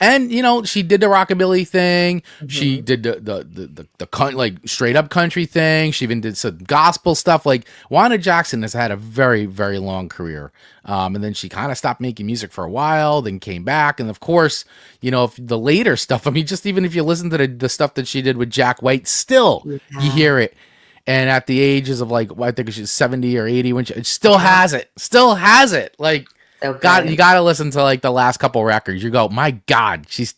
B: And you know, she did the rockabilly thing. She did the like straight up country thing. She even did some gospel stuff. Like Wanda Jackson has had a very, very long career. And then she kind of stopped making music for a while, then came back. And of course, you know, if the later stuff, I mean, just even if you listen to the stuff that she did with Jack White, still you hear it. And at the ages of like, I think she's 70 or 80 when she still has it. Like,
C: So
B: you got to listen to like the last couple records. You go, my God, she's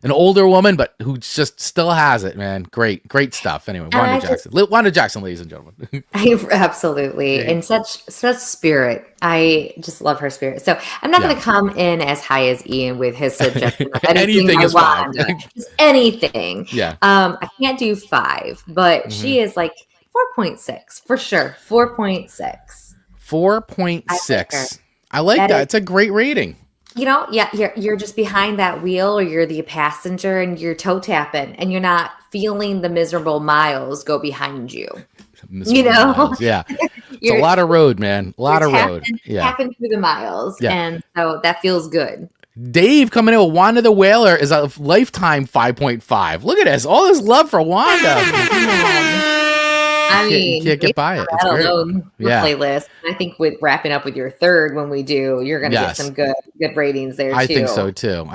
B: an older woman, but who just still has it, man. Great stuff. Anyway, Wanda Jackson, ladies and gentlemen.
C: Absolutely.
B: Yeah.
C: And such spirit. I just love her spirit. So I'm not going to come in as high as Ian with his suggestion of anything
B: is
C: Wanda. Just anything.
B: Yeah.
C: I can't do 5, but she is like 4.6 for sure. 4.6.
B: 4.6. I like that. It's a great rating.
C: You know, yeah, you're just behind that wheel, or you're the passenger and you're toe tapping and you're not feeling the miserable miles go behind you.
B: Miles. Yeah. It's a lot of road, man. A lot of road. Yeah.
C: Tapping through the miles.
B: Yeah.
C: And so that feels good.
B: Dave coming in with Wanda the Wailer is a lifetime 5.5. Look at this. All this love for Wanda.
C: I mean,
B: can't get by it. It's
C: that
B: great.
C: alone, the
B: Yeah.
C: playlist. I think with wrapping up with your third when we do, you're going to
B: Yes.
C: get some good ratings there too.
B: I think so too.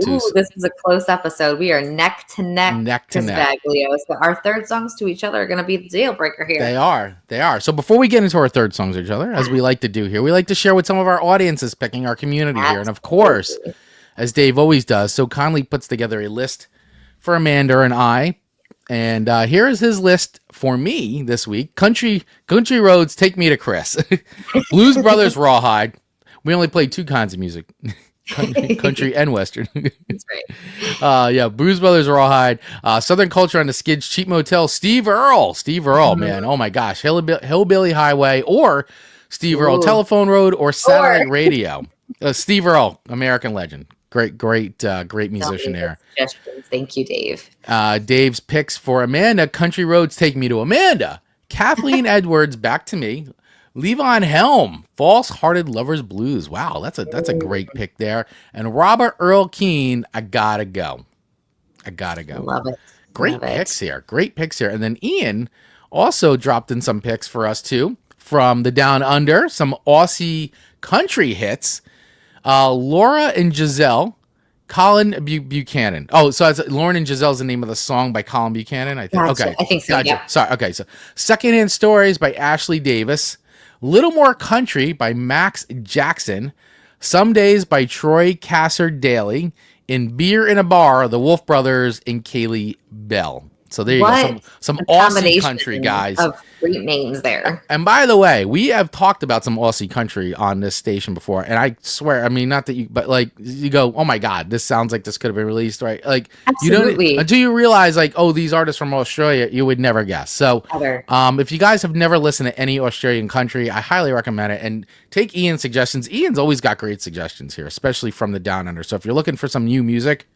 C: Ooh, this is a close episode. We are neck to neck, Baglio. So our third songs to each other are going to be the deal breaker here.
B: They are. So before we get into our third songs to each other, as we like to do here, we like to share what some of our audience is picking, our community here. And of course, as Dave always does, so kindly puts together a list for Amanda and I. And here is his list for me this week. Country Roads, Take Me to KRIS. Blues Brothers, Rawhide. We only played two kinds of music. Country and Western.
C: That's right.
B: Blues Brothers, Rawhide. Southern Culture on the Skids, Cheap Motel, Steve Earle, man. Oh my gosh. Hillbilly Highway, or Steve Earle, Telephone Road, or Satellite Radio. Steve Earle, American legend. Great musician there.
C: Suggestions. Thank you, Dave.
B: Dave's picks for Amanda: Country Roads, Take Me to Amanda. Kathleen Edwards, Back to Me. Levon Helm, False Hearted Lovers Blues. Wow, that's a great pick there. And Robert Earl Keen, I Gotta Go.
C: Love it.
B: Great picks here. And then Ian also dropped in some picks for us too from the Down Under, some Aussie country hits. Laura and Giselle, Colin Buchanan. Oh, so it's Lauren and Giselle's the name of the song by Colin Buchanan, I think.
C: Gotcha.
B: Okay.
C: I think so,
B: Gotcha.
C: yeah.
B: Sorry. Okay, so Secondhand Stories by Ashley Davis. Little More Country by Max Jackson. Some Days by Troy Kasser Daly. In Beer in a Bar, the Wolf Brothers and Kaylee Bell. So there you go. Some Aussie country guys.
C: Of great names there.
B: And by the way, we have talked about some Aussie country on this station before. And I swear, I mean, not that you, but like you go, oh my God, this sounds like this could have been released, right? Like
C: Absolutely.
B: you don't, until you realize like, oh, these artists from Australia, you would never guess. So if you guys have never listened to any Australian country, I highly recommend it. And take Ian's suggestions. Ian's always got great suggestions here, especially from the Down Under. So if you're looking for some new music,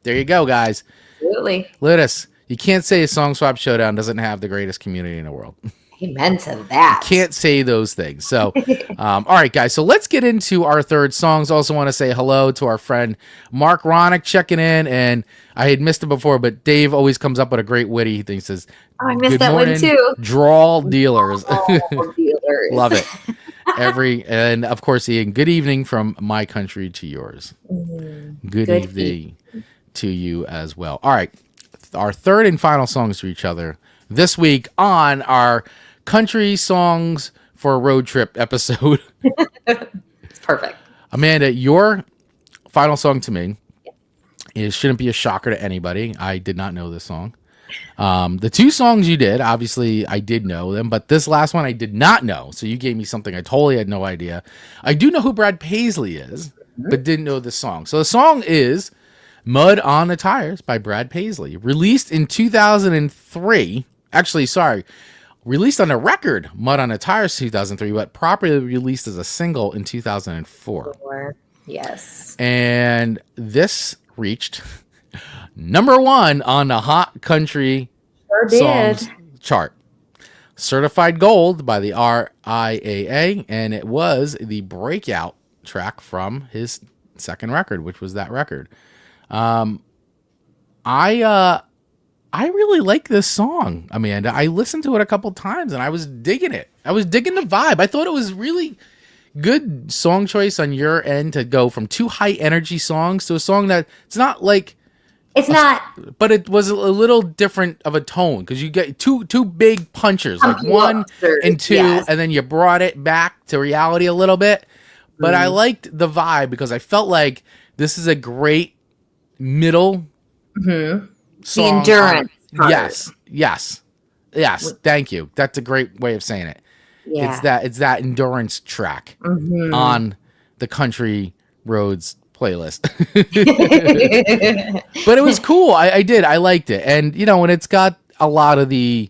B: there you go, guys.
C: Absolutely.
B: Lotus. You can't say a Song Swap Showdown doesn't have the greatest community in the world.
C: Amen to that.
B: You can't say those things. So, all right, guys. So let's get into our third songs. Also want to say hello to our friend Mark Ronick checking in. And I had missed it before, but Dave always comes up with a great witty thing. He says,
C: I missed
B: "Good
C: that
B: morning,
C: one too.
B: Drawl dealers."
C: Dealers.
B: Love it. And of course, Ian, good evening from my country to yours. Good evening to you as well. All right. Our third and final songs to each other this week on our Country Songs for a Road Trip episode.
C: It's perfect.
B: Amanda, your final song to me shouldn't be a shocker to anybody. I did not know this song. The two songs you did, obviously I did know them, but this last one I did not know. So you gave me something I totally had no idea. I do know who Brad Paisley is, but didn't know the song. So the song is Mud on the Tires by Brad Paisley, released in 2003. Actually, sorry, released on the record Mud on the Tires 2003, but properly released as a single in 2004.
C: Yes.
B: And this reached number one on the Hot Country Songs chart. Certified Gold by the RIAA, and it was the breakout track from his second record, which was that record. I really like this song, Amanda. I listened to it a couple times and I was digging it. I was digging the vibe. I thought it was really good song choice on your end to go from two high energy songs to a song that it's not like but it was a little different of a tone because you get two big punchers, like one and two, and then you brought it back to reality a little bit. But I liked the vibe because I felt like this is a great middle song.
C: The endurance part.
B: Yes. Thank you. That's a great way of saying it.
C: Yeah.
B: It's that endurance track on the Country Roads playlist. But it was cool. I liked it. And you know, when it's got a lot of the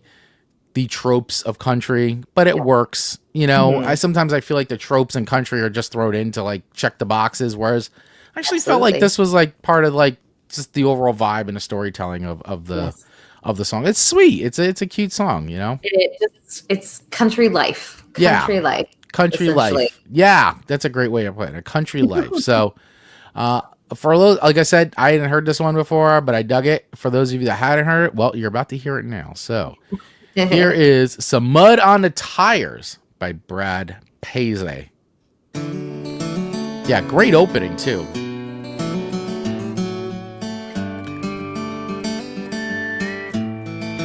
B: tropes of country, but it works. You know, I feel like the tropes in country are just thrown in to like check the boxes, whereas I actually felt like this was like part of like just the overall vibe and the storytelling of the song. It's sweet. It's a cute song, you know.
C: It's country life. Country life. Yeah,
B: that's a great way of putting it. Country life. So, for those, like I said, I hadn't heard this one before, but I dug it. For those of you that hadn't heard it, well, you're about to hear it now. So, Here is Some Mud on the Tires by Brad Paisley. Yeah, great opening too.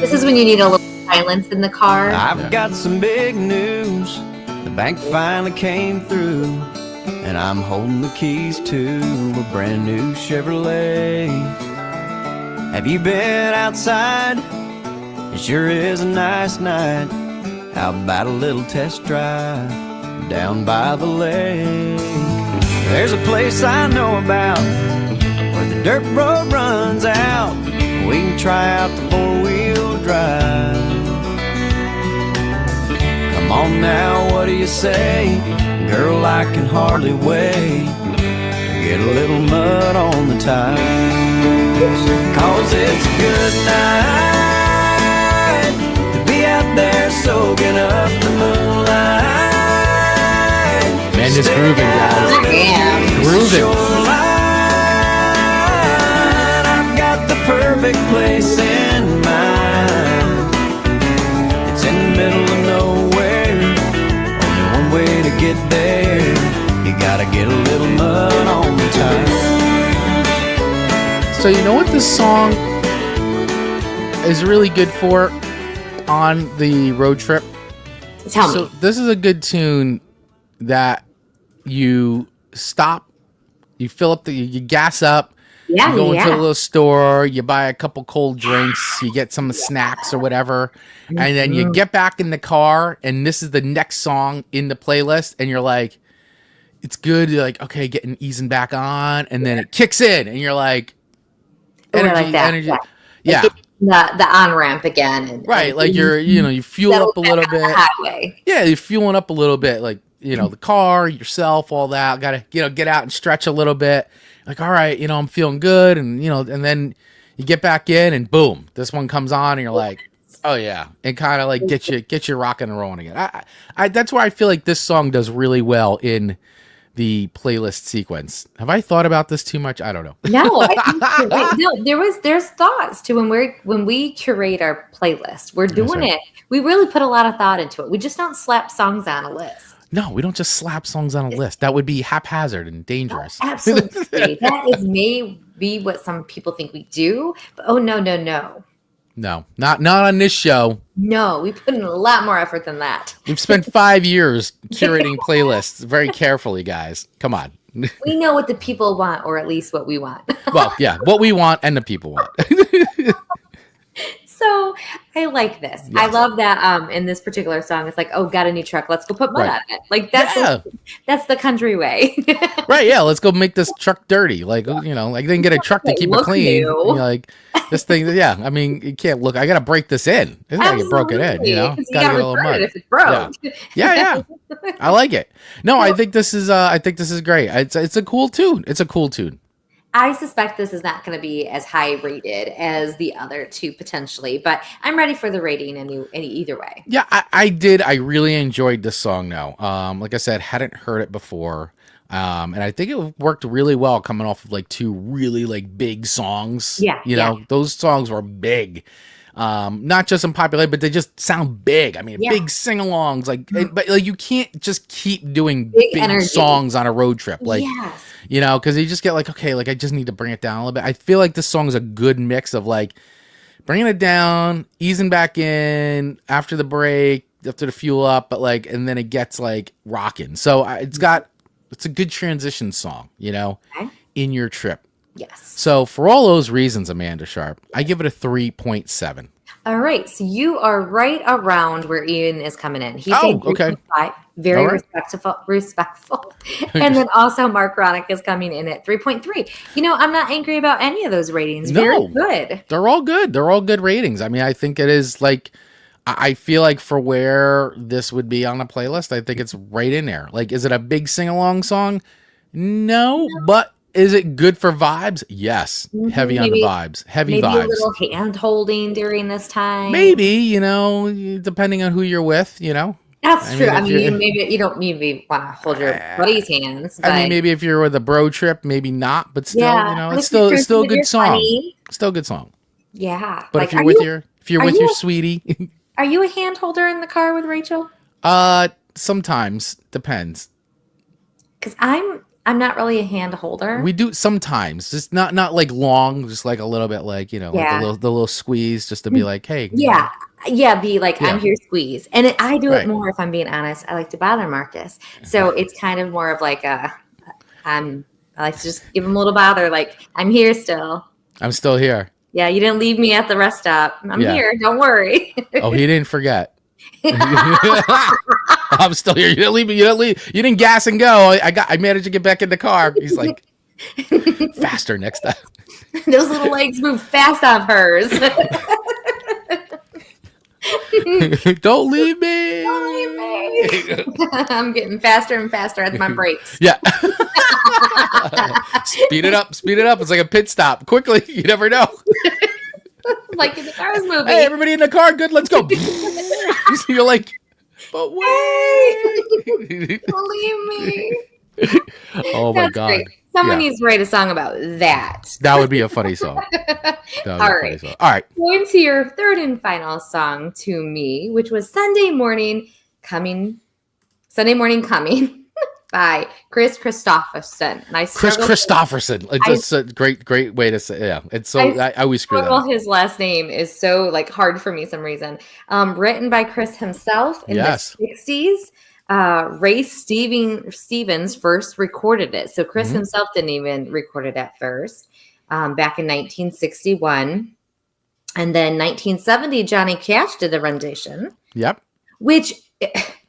C: This is when you need a little silence in the car.
E: I've got some big news. The bank finally came through, and I'm holding the keys to a brand new Chevrolet. Have you been outside? It sure is a nice night. How about a little test drive down by the lake? There's a place I know about where the dirt road runs out. We can try out the four-wheel drive. Come on now, what do you say? Girl, I can hardly wait to get a little mud on the tires. 'Cause it's a good night to be out there soaking up the moonlight.
B: Man, just grooving, guys.
C: Damn.
B: Grooving.
E: I've got the perfect place in mind. It's in the middle of nowhere. Only one way to get there. You gotta get a little mud on the tires.
B: So you know what this song is really good for on the road trip?
C: Tell
B: So
C: me.
B: this is a good tune that you stop, you fill up you gas up,
C: Yeah,
B: you go into a
C: yeah.
B: little store, you buy a couple cold drinks, you get some snacks or whatever, and then you get back in the car, and this is the next song in the playlist, and you're like, it's good. You're like, okay, getting easing back on, and then it kicks in, and you're like,
C: Oh, I
B: energy,
C: like that.
B: energy.
C: Yeah.
B: Yeah,
C: The on ramp again. And,
B: right.
C: and
B: Like you fuel
C: settle
B: up a
C: back
B: little
C: on the
B: bit.
C: highway.
B: Yeah, you're fueling up a little bit, like, the car, yourself, all that. Got to, get out and stretch a little bit. Like, all right, I'm feeling good. And, and then you get back in and boom, this one comes on and you're like, oh yeah. And kind of like get you rocking and rolling again. I that's why I feel like this song does really well in the playlist sequence. Have I thought about this too much? I don't know.
C: No, I think you're right. No, there's thoughts to when we curate our playlist. We're doing
B: right.
C: it. We really put a lot of thought into it. We just don't slap songs on a list.
B: No, we don't just slap songs on a list. That would be haphazard and dangerous.
C: Absolutely. That is maybe what some people think we do. But oh no.
B: No, not on this show.
C: No, we put in a lot more effort than that.
B: We've spent 5 years curating playlists very carefully, guys. Come on.
C: We know what the people want, or at least what we want.
B: Well, yeah, what we want and the people want.
C: So I like this. I
B: Yes.
C: love that in this particular song, it's like, oh, got a new truck. Let's go put mud
B: Right.
C: on it. Like that's the country way.
B: Right, yeah, let's go make this truck dirty. Like, they didn't get a truck to keep it
C: Look
B: clean.
C: new.
B: You're like, this thing, yeah, I mean, you can't look. I got to break this in. This got to get broken in,
C: Absolutely, 'cause you
B: Got to
C: gotta
B: get a little
C: return
B: mud.
C: it if it's broke.
B: Yeah. I like it. No, I think this is great. It's a cool tune. It's a cool tune.
C: I suspect this is not going to be as high rated as the other two potentially, but I'm ready for the rating any either way.
B: Yeah, I did. I really enjoyed this song now. Like I said, hadn't heard it before. And I think it worked really well coming off of like two really like big songs.
C: Yeah,
B: those songs were big. Not just in popularity, but they just sound big. I mean, big sing-alongs, but like you can't just keep doing big
C: energy.
B: songs on a road trip. Like,
C: Yes.
B: because you just get like, okay, like I just need to bring it down a little bit. I feel like this song is a good mix of like bringing it down, easing back in after the break, after the fuel up, but like, and then it gets like rocking. So it's a good transition song,
C: Okay.
B: in your trip.
C: Yes.
B: So for all those reasons, Amanda Sharp, I give it a 3.7.
C: All right. So you are right around where Ian is coming in. He's saying
B: okay.
C: 3.5. Very
B: All right.
C: respectful. And then also Mark Ronick is coming in at 3.3. I'm not angry about any of those ratings.
B: No.
C: Very good.
B: They're all good. They're all good ratings. I mean, I think it is like, I feel like for where this would be on a playlist, I think it's right in there. Like, is it a big sing-along song? No, but is it good for vibes? Yes. Heavy on the vibes. Heavy
C: Maybe
B: vibes.
C: a little hand holding during this time.
B: Maybe, depending on who you're with,
C: That's true.
B: if you're-
C: Maybe you don't maybe want to hold your buddy's hands. But
B: I mean, maybe if you're with a bro trip, maybe not, but still,
C: but
B: it's
C: if you're
B: still a
C: with your
B: good song.
C: buddy,
B: Still a good song.
C: yeah.
B: But
C: Like,
B: if you're
C: are
B: with
C: you-
B: your
C: are you-
B: sweetie,
C: Are you a hand holder in the car with Rachel?
B: Sometimes depends.
C: Because I'm not really a hand holder.
B: We do sometimes, just not like long, just like a little bit, like
C: Yeah.
B: like the little squeeze, just to be like, hey.
C: Yeah. Yeah, be like,
B: Yeah.
C: I'm here, squeeze. And I do
B: Right.
C: it more, if I'm being honest. I like to bother Marcus. So it's kind of more of like I like to just give him a little bother, like, I'm here still.
B: I'm still here.
C: Yeah, you didn't leave me at the rest stop. I'm
B: Yeah.
C: here. Don't worry.
B: Oh, he didn't forget. I'm still here. You didn't leave me. You didn't gas and go. I managed to get back in the car. He's like, faster next time.
C: Those little legs move fast off hers.
B: Don't leave me.
C: Don't leave me. I'm getting faster and faster at my brakes.
B: Yeah. Speed it up. Speed it up. It's like a pit stop. Quickly. You never know.
C: Like in the Cars movie.
B: Hey, everybody in the car. Good. Let's go. You're like, but wait.
C: Don't leave me.
B: Oh my
C: That's
B: God.
C: great. Someone
B: Yeah.
C: needs to write a song about that.
B: That would be a funny song. All
C: right.
B: All right.
C: Going to your third and final song to me, which was Sunday Morning Coming by KRISTOFFERSON. And I
B: KRISTOFFERSON. It's a great way to say. Yeah, it's so. I always screw that
C: Well,
B: up.
C: his last name is so like hard for me some reason. Written by KRIS himself in
B: Yes.
C: the 60s. Ray Stevens first recorded it. So KRIS himself didn't even record it at first. Back in 1961. And then 1970, Johnny Cash did the rendition.
B: Yep.
C: Which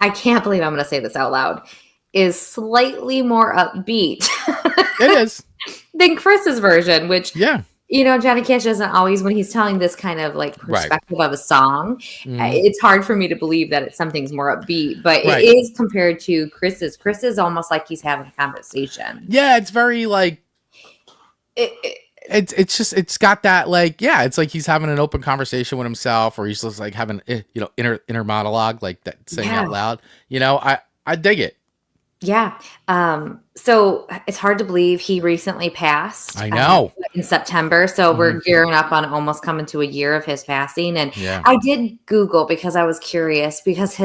C: I can't believe I'm going to say this out loud, is slightly more upbeat
B: It is.
C: than Chris's version, which,
B: Yeah.
C: Johnny Cash doesn't always, when he's telling this kind of like perspective of a song, it's hard for me to believe that something's more upbeat, but
B: Right.
C: it is compared to Chris's. Chris is almost like he's having a conversation.
B: Yeah, it's very like. It's got that like, yeah, it's like he's having an open conversation with himself, or he's just like having inner monologue, like that, saying out loud. I dig it.
C: Yeah. So it's hard to believe he recently passed.
B: I know.
C: In September. So we're gearing up on almost coming to a year of his passing. And
B: Yeah.
C: I did Google because I was curious, because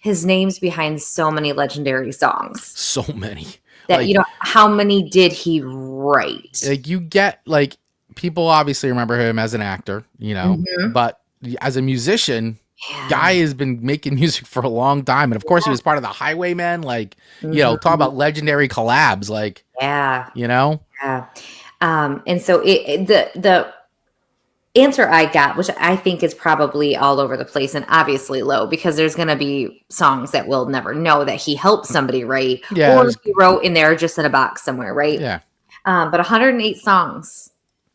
C: his name's behind so many legendary songs.
B: So many.
C: That,
B: Like,
C: how many did he write?
B: like you get like, people obviously remember him as an actor, but as a musician, guy has been making music for a long time. And of course he was part of the Highwaymen, like, talk about legendary collabs, like,
C: Yeah.
B: Yeah.
C: And so the answer I got, which I think is probably all over the place and obviously low, because there's going to be songs that we'll never know that he helped somebody write,
B: Yeah,
C: or he wrote in there just in a box somewhere, right?
B: Yeah.
C: But 108 songs,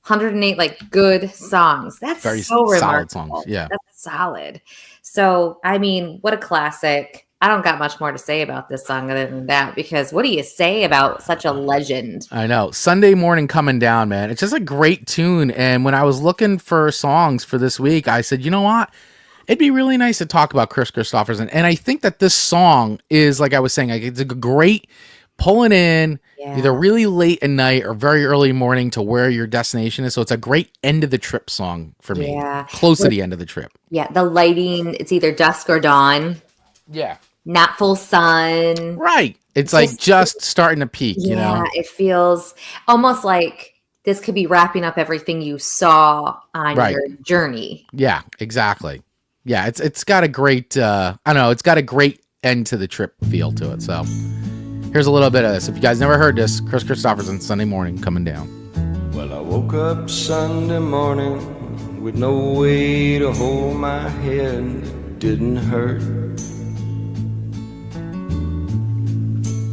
C: 108 like good songs. That's
B: Very
C: so
B: solid
C: remarkable.
B: songs. Yeah.
C: That's solid. So, I mean, what a classic. I don't got much more to say about this song other than that, because what do you say about such a legend?
B: I know. Sunday Morning Coming Down, man. It's just a great tune. And when I was looking for songs for this week, I said, you know what? It'd be really nice to talk about KRIS Kristofferson. And I think that this song is, like I was saying, like, it's a great pulling in either really late at night or very early morning to where your destination is. So it's a great end of the trip song for me.
C: Yeah.
B: Close to the end of the trip.
C: Yeah, the lighting, it's either dusk or dawn.
B: Yeah.
C: Not full sun.
B: Right. It's like just starting to peak,
C: Yeah, it feels almost like this could be wrapping up everything you saw on your journey.
B: Yeah, exactly. Yeah, it's got a great it's got a great end to the trip feel to it. So here's a little bit of this. If you guys never heard this, KRIS Kristofferson, Sunday Morning Coming Down.
E: Well, I woke up Sunday morning with no way to hold my head. It didn't hurt.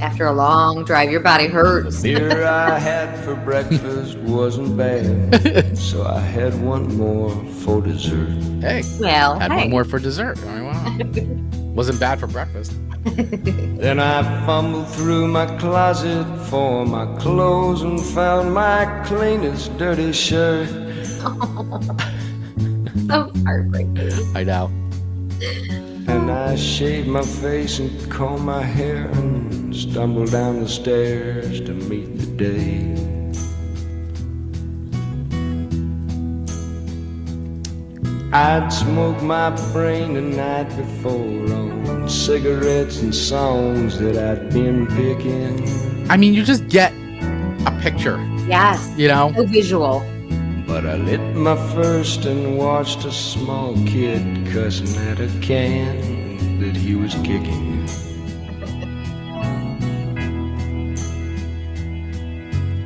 C: After a long drive, your body hurts.
E: The beer I had for breakfast wasn't bad, so I had one more for dessert.
B: Hey,
C: Well,
B: had
C: hey.
B: one more for dessert. All right, wow. Wasn't bad for breakfast.
E: Then I fumbled through my closet for my clothes and found my cleanest dirty shirt.
C: So heartbreaking.
B: I know.
E: And I shaved my face and combed my hair and stumbled down the stairs to meet the day.
F: I'd smoke my brain the night before on cigarettes and songs that I'd been picking.
B: I mean, you just get a picture,
C: Yes.
B: you know?
C: So visual.
F: But I lit my first and watched a small kid cussing at a can that he was kicking.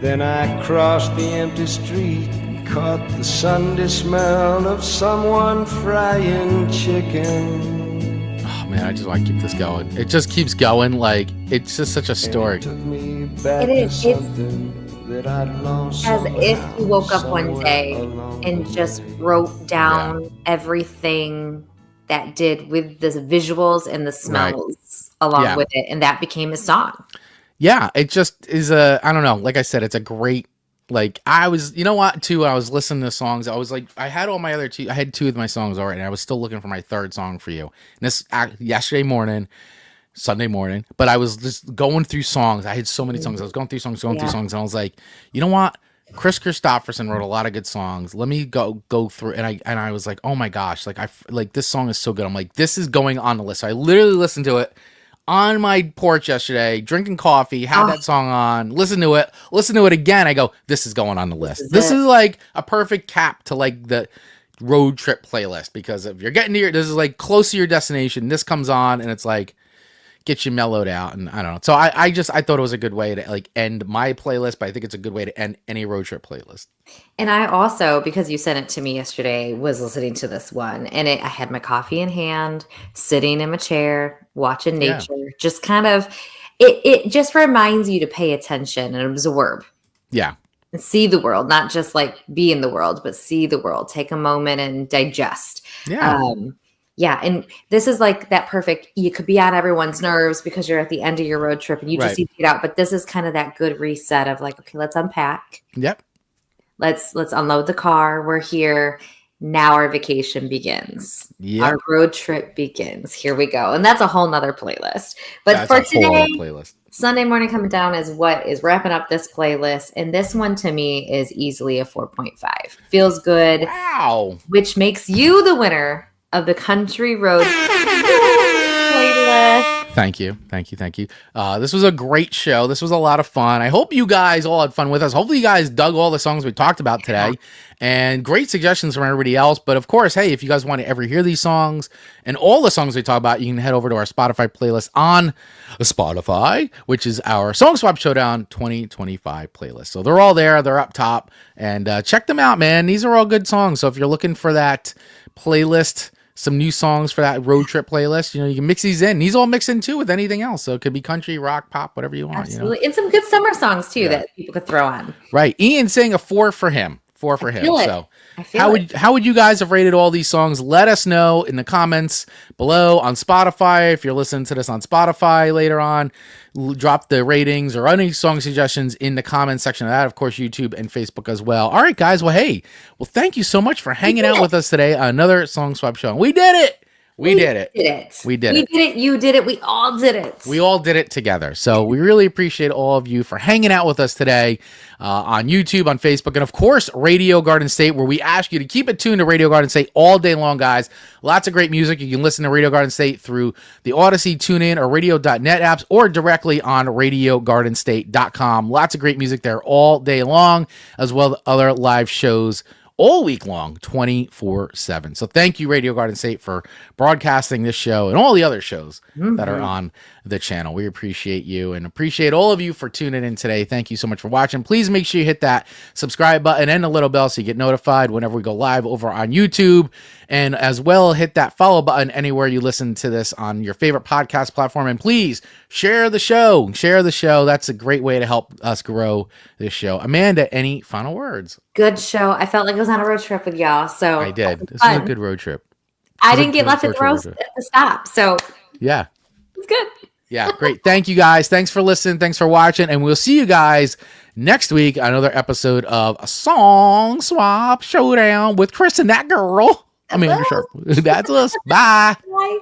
F: Then I crossed the empty street and caught the Sunday smell of someone frying chicken.
B: Oh man, I just want to keep this going. It just keeps going. Like, it's just such a story.
F: It took me back
C: It is.
F: to
C: It's
F: something that I'd lost
C: as if
F: somehow,
C: you woke up one
F: somewhere
C: day
F: along
C: and
F: the
C: just
F: way.
C: wrote down everything that did with the visuals and the smells along
B: Yeah.
C: with it, and that became a song.
B: Yeah, it just is I don't know. Like I said, it's a great, like, I was, you know what, too, I was listening to songs. I was like, I had all my other two, I had two of my songs already, and I was still looking for my third song for you. And this, yesterday morning, Sunday morning, but I was just going through songs. I had so many songs. I was going through songs, and I was like, you know what? KRISTOFFERSON wrote a lot of good songs. Let me go through, and I was like, oh my gosh, like this song is so good. I'm like, this is going on the list. So I literally listened to it on my porch yesterday, drinking coffee, had that song on, listen to it again. I go, this is going on the list. This is like a perfect cap to like the road trip playlist, because if you're getting to this is like close to your destination, this comes on and it's like, get you mellowed out. And I don't know. So I thought it was a good way to like end my playlist, but I think it's a good way to end any road trip playlist.
C: And I also, because you sent it to me yesterday, was listening to this one, and I had my coffee in hand, sitting in my chair, watching nature, just kind of, it just reminds you to pay attention and absorb.
B: Yeah.
C: And see the world, not just like be in the world, but see the world. Take a moment and digest.
B: Yeah.
C: And this is like that perfect, you could be on everyone's nerves because you're at the end of your road trip and you just need to get out. But this is kind of that good reset of like, okay, let's unpack.
B: Yep.
C: Let's unload the car. We're here. Now our vacation begins.
B: Yep.
C: Our road trip begins. Here we go. And that's a whole nother playlist. But
B: That's
C: for
B: a whole
C: today,
B: other playlist.
C: Sunday Morning Coming Down is what is wrapping up this playlist. And this one to me is easily a 4.5. Feels good.
B: Wow.
C: Which makes you the winner of the Country Road playlist.
B: Thank you. This was a great show. This was a lot of fun. I hope you guys all had fun with us. Hopefully you guys dug all the songs we talked about today, and great suggestions from everybody else. But of course, hey, if you guys want to ever hear these songs and all the songs we talk about, you can head over to our Spotify playlist on Spotify, which is our Song Swap Showdown 2025 playlist. So they're all there. They're up top, and check them out, man. These are all good songs. So if you're looking for that playlist, some new songs for that road trip playlist, you can mix these in. These all mix in too with anything else. So it could be country, rock, pop, whatever you want.
C: Absolutely. And some good summer songs too that people could throw on.
B: Right. Ian saying a 4 for him. 4 for him. So
C: how
B: would you guys have rated all these songs? Let us know in the comments below on Spotify. If you're listening to this on Spotify later on, drop the ratings or any song suggestions in the comments section of that. Of course, YouTube and Facebook as well. All right, guys. Well, hey, thank you so much for hanging out with us today on another Song Swap Show. We did it. We did it. We did it.
C: You did it. We all did it.
B: We all did it together. So we really appreciate all of you for hanging out with us today on YouTube, on Facebook, and of course, Radio Garden State, where we ask you to keep it tuned to Radio Garden State all day long, guys. Lots of great music. You can listen to Radio Garden State through the Odyssey, TuneIn, or radio.net apps, or directly on radiogardenstate.com. Lots of great music there all day long, as well as other live shows all week long, 24/7. So thank you, Radio Garden State, for broadcasting this show and all the other shows that are on the channel. We appreciate you and appreciate all of you for tuning in today. Thank you so much for watching. Please make sure you hit that subscribe button and the little bell so you get notified whenever we go live over on YouTube. And as well, hit that follow button anywhere you listen to this on your favorite podcast platform. And please share the show. That's a great way to help us grow this show. Amanda, any final words?
C: Good show. I felt like I was on a road trip with y'all. So
B: I did. This was a good road trip.
C: I didn't get left at the stop. So
B: yeah,
C: it's good.
B: Yeah, great. Thank you guys. Thanks for listening. Thanks for watching. And we'll see you guys next week on another episode of a Song Swap Showdown with Kris and that girl. I mean, sure. That's us. Bye.
C: Bye.